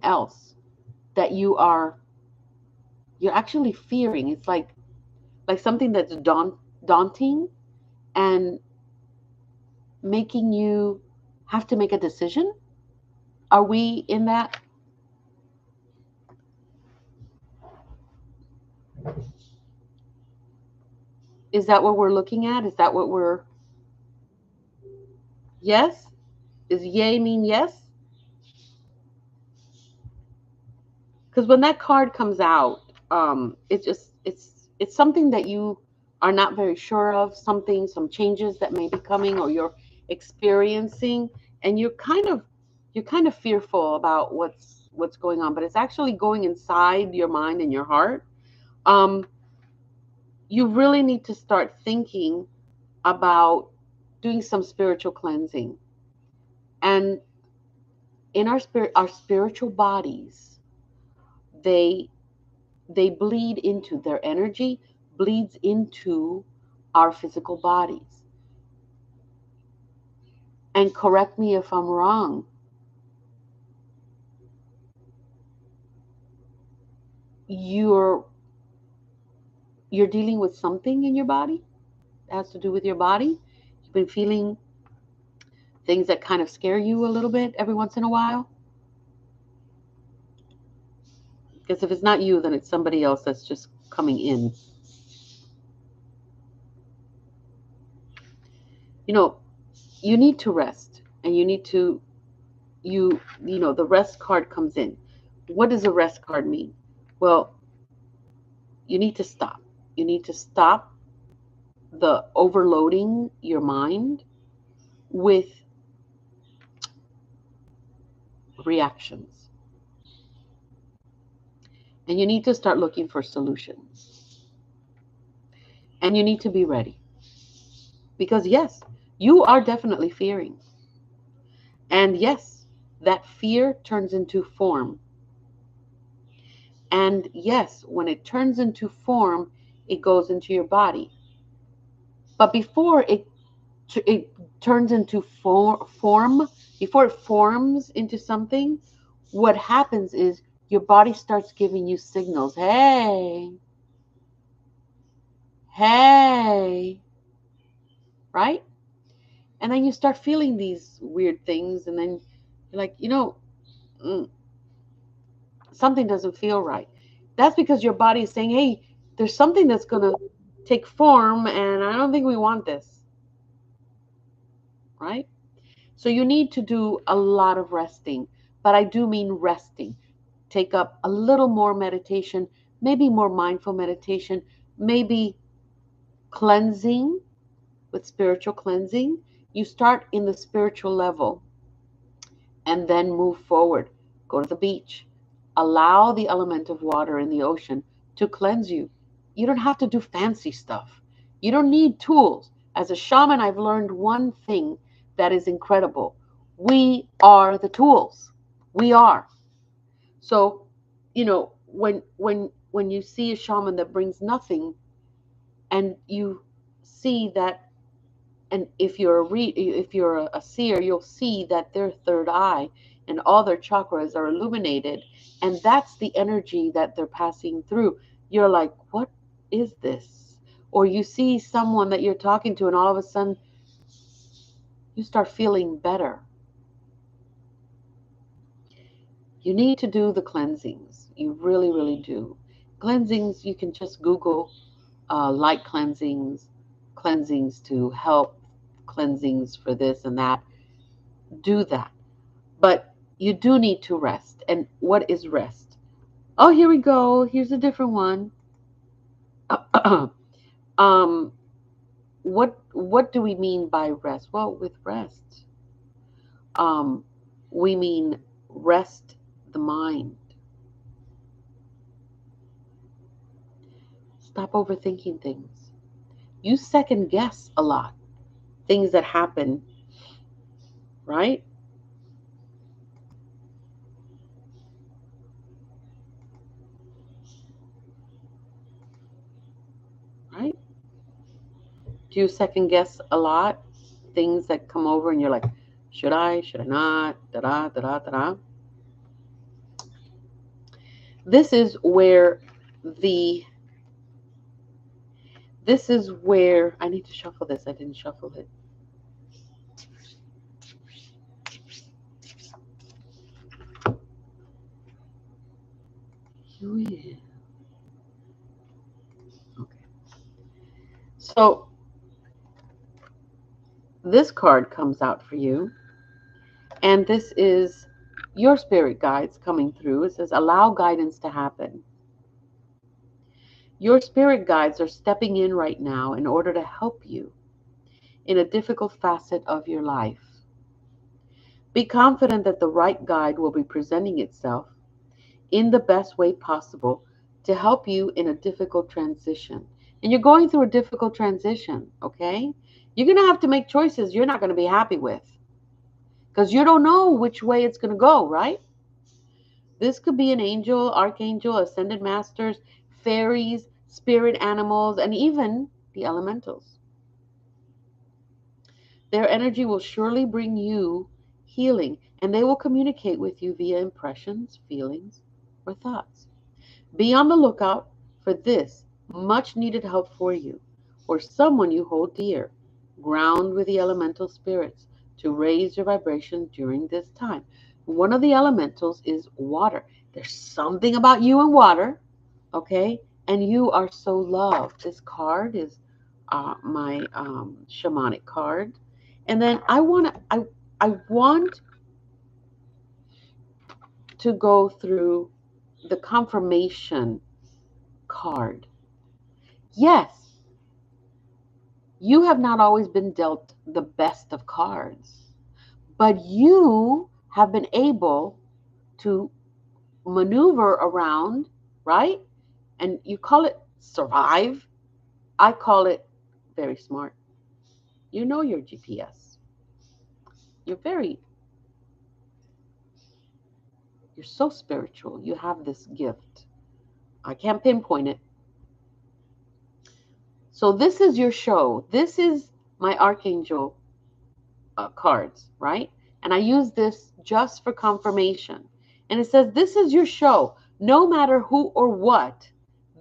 else that you're actually fearing. It's like something that's daunting and making you have to make a decision. Are we in that? Is that what we're looking at? Is that what we're? Yes. Is yay mean yes? Because when that card comes out, it's something that you are not very sure of, some changes that may be coming or you're experiencing, and you're kind of fearful about what's going on, but it's actually going inside your mind and your heart. um you really need to start thinking about doing some spiritual cleansing. And in our spiritual bodies, they they bleed into their energy, bleeds into our physical bodies. And correct me if I'm wrong, you're you're dealing with something in your body that has to do with your body. You've been feeling things that kind of scare you a little bit every once in a while. Because if it's not you, then it's somebody else that's just coming in. You know, you need to rest, and you need to the rest card comes in. What does a rest card mean? Well, you need to stop. You need to stop the overloading your mind with reactions. And you need to start looking for solutions. And you need to be ready. Because, yes, you are definitely fearing. And yes, that fear turns into form. And yes, when it turns into form, it goes into your body. But before it turns into form, before it forms into something, what happens is your body starts giving you signals. Hey, hey, right? And then you start feeling these weird things, and then you're like, mm, something doesn't feel right. That's because your body is saying, hey, there's something that's going to take form, and I don't think we want this, right? So you need to do a lot of resting, but I do mean resting. Take up a little more meditation, maybe more mindful meditation, maybe cleansing with spiritual cleansing. You start in the spiritual level and then move forward. Go to the beach. Allow the element of water in the ocean to cleanse you. You don't have to do fancy stuff. You don't need tools. As a shaman, I've learned one thing that is incredible. We are the tools. We are. So, when you see a shaman that brings nothing, and you see that, and if you're a seer, you'll see that their third eye and all their chakras are illuminated, and that's the energy that they're passing through. You're like, what is this? Or you see someone that you're talking to, and all of a sudden you start feeling better. You need to do the cleansings. You really, really do. Cleansings, you can just Google light cleansings, cleansings to help, cleansings for this and that. Do that. But you do need to rest. And what is rest? Oh, here we go. Here's a different one. um, what do we mean by rest? Well, with rest, um, we mean rest the mind. Stop overthinking things. You second guess a lot. Things that happen, right? Right? Do you second guess a lot? Things that come over and you're like, should I? Should I not? Da da da da da da. This is where the this is where I need to shuffle this. I didn't shuffle it. Oh, yeah. Okay. So this card comes out for you, and this is your spirit guides coming through. It says, allow guidance to happen. Your spirit guides are stepping in right now in order to help you in a difficult facet of your life. Be confident that the right guide will be presenting itself in the best way possible to help you in a difficult transition. And you're going through a difficult transition, okay? You're going to have to make choices you're not going to be happy with because you don't know which way it's going to go, right? This could be an angel, archangel, ascended masters, fairies, spirit animals, and even the elementals. Their energy will surely bring you healing, and they will communicate with you via impressions, feelings, or thoughts. Be on the lookout for this much needed help for you or someone you hold dear. Ground with the elemental spirits to raise your vibration during this time. One of the elementals is water. There's something about you and water, okay? And you are so loved. This card is my shamanic card. And then I want to go through the confirmation card. Yes, You have not always been dealt the best of cards, but you have been able to maneuver around, right? And you call it survive. I call it very smart. You know your GPS. You're very, you're so spiritual. You have this gift. I can't pinpoint it. So this is your show. This is my archangel cards, right? And I use this just for confirmation. And it says, this is your show. No matter who or what,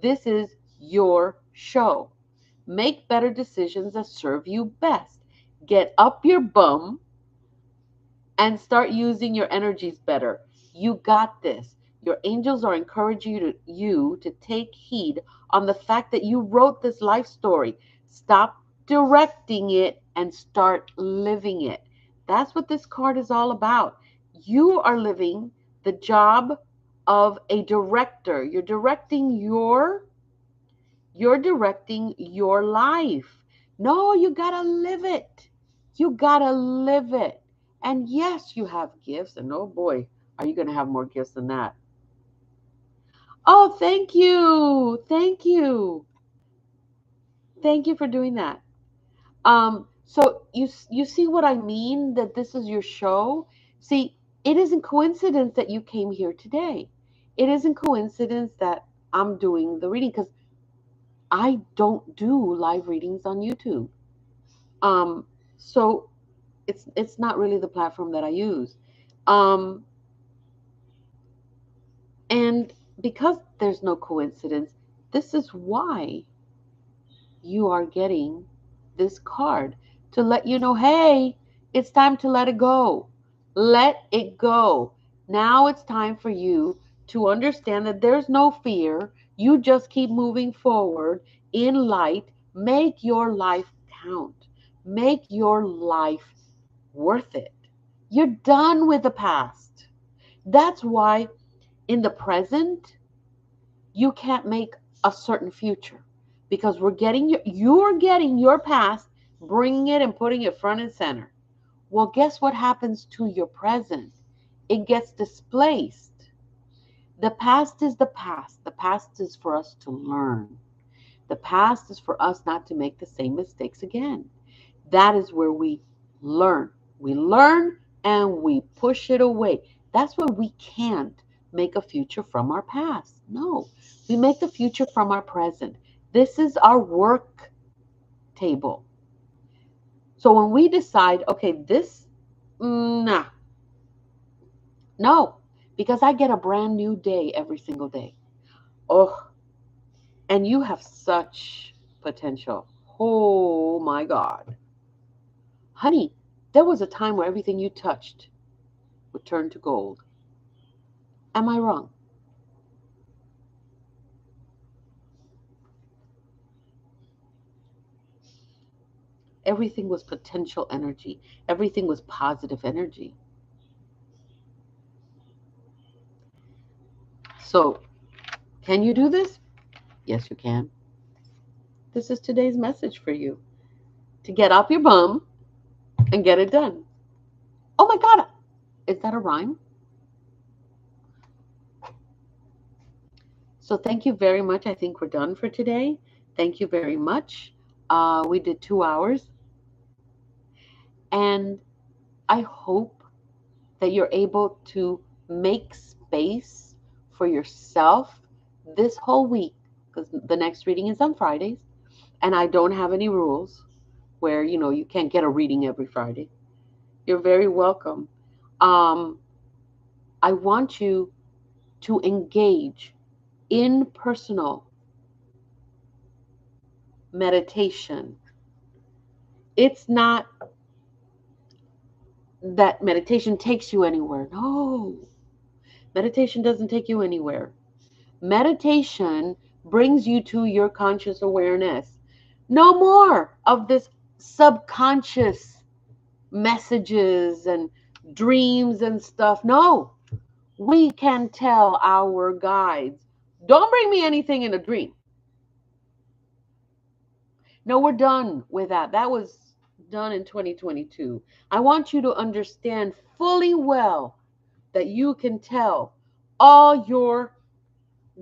this is your show. Make better decisions that serve you best. Get up your bum and start using your energies better. You got this. Your angels are encouraging you to take heed on the fact that you wrote this life story. Stop directing it and start living it. That's what this card is all about. You are living the job of a director. You're directing your life. No, you gotta live it. You gotta live it. And yes, you have gifts. And oh boy, are you going to have more gifts than that? Oh, thank you. Thank you. Thank you for doing that. So you see what I mean, that this is your show? See, it isn't coincidence that you came here today. It isn't coincidence that I'm doing the reading, because I don't do live readings on YouTube. Um, so it's not really the platform that I use. Um, And because there's no coincidence, this is why you are getting this card, to let you know, hey, it's time to let it go. Let it go. Now it's time for you to understand that there's no fear. You just keep moving forward in light. Make your life count. Make your life worth it. You're done with the past. That's why in the present, you can't make a certain future, because you're getting your past, bringing it and putting it front and center. Well, guess what happens to your present? It gets displaced. The past is the past. The past is for us to learn. The past is for us not to make the same mistakes again. That is where we learn. We learn and we push it away. That's why we can't make a future from our past. No, we make the future from our present. This is our work table. So when we decide, okay, this, nah, no, because I get a brand new day every single day. Oh, and you have such potential. Oh my God. Honey, there was a time where everything you touched would turn to gold. Am I wrong? Everything was potential energy. Everything was positive energy. So, can you do this? Yes, you can. This is today's message for you, to get off your bum and get it done. Oh my God, is that a rhyme? So, thank you very much. I think we're done for today. Thank you very much. We did 2 hours, and I hope that you're able to make space for yourself this whole week, because the next reading is on Fridays, and I don't have any rules where you can't get a reading every Friday. You're very welcome. um, I want you to engage in personal meditation. It's not that meditation takes you anywhere. No, meditation doesn't take you anywhere. Meditation brings you to your conscious awareness. No more of this subconscious messages and dreams and stuff. No, we can tell our guides, don't bring me anything in a dream. No, we're done with that. That was done in 2022. I want you to understand fully well that you can tell all your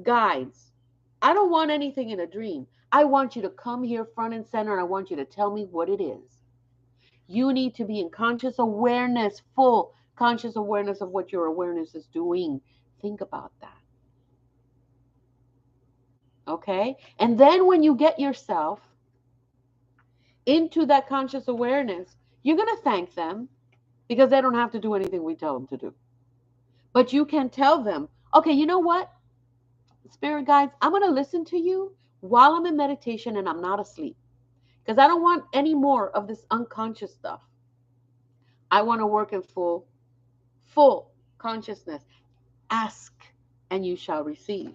guides. I don't want anything in a dream. I want you to come here front and center and I want you to tell me what it is. You need to be in conscious awareness, full conscious awareness of what your awareness is doing. Think about that. Okay? And then when you get yourself into that conscious awareness, you're going to thank them because they don't have to do anything we tell them to do. But you can tell them, okay, you know what? Spirit guides, I'm going to listen to you while I'm in meditation and I'm not asleep because I don't want any more of this unconscious stuff. I want to work in full consciousness. Ask and you shall receive.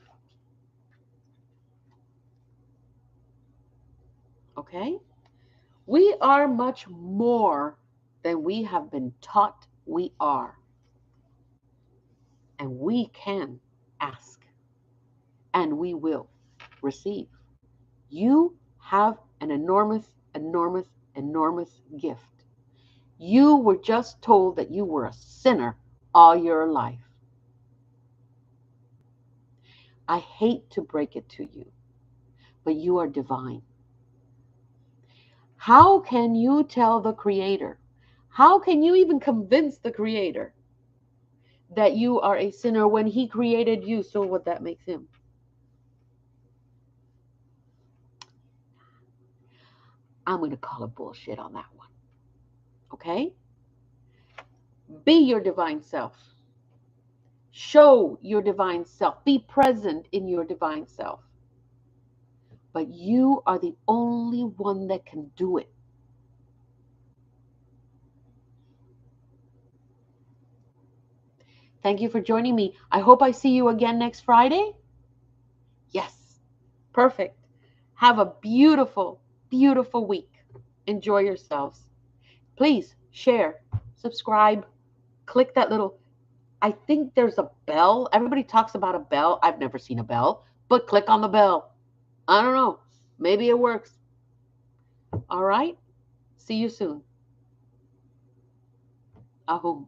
Okay? We are much more than we have been taught we are. And we can ask and we will receive. You have an enormous, enormous, enormous gift. You were just told that you were a sinner all your life. I hate to break it to you, but you are divine. How can you tell the Creator? How can you even convince the Creator that you are a sinner when He created you? So what that makes Him? I'm going to call a bullshit on that one. Okay? Be your divine self. Show your divine self. Be present in your divine self. But you are the only one that can do it. Thank you for joining me. I hope I see you again next Friday. Yes. Perfect. Have a beautiful, beautiful week. Enjoy yourselves. Please share, subscribe, click that little, I think there's a bell. Everybody talks about a bell. I've never seen a bell, but click on the bell. I don't know. Maybe it works. All right. See you soon. Ahum.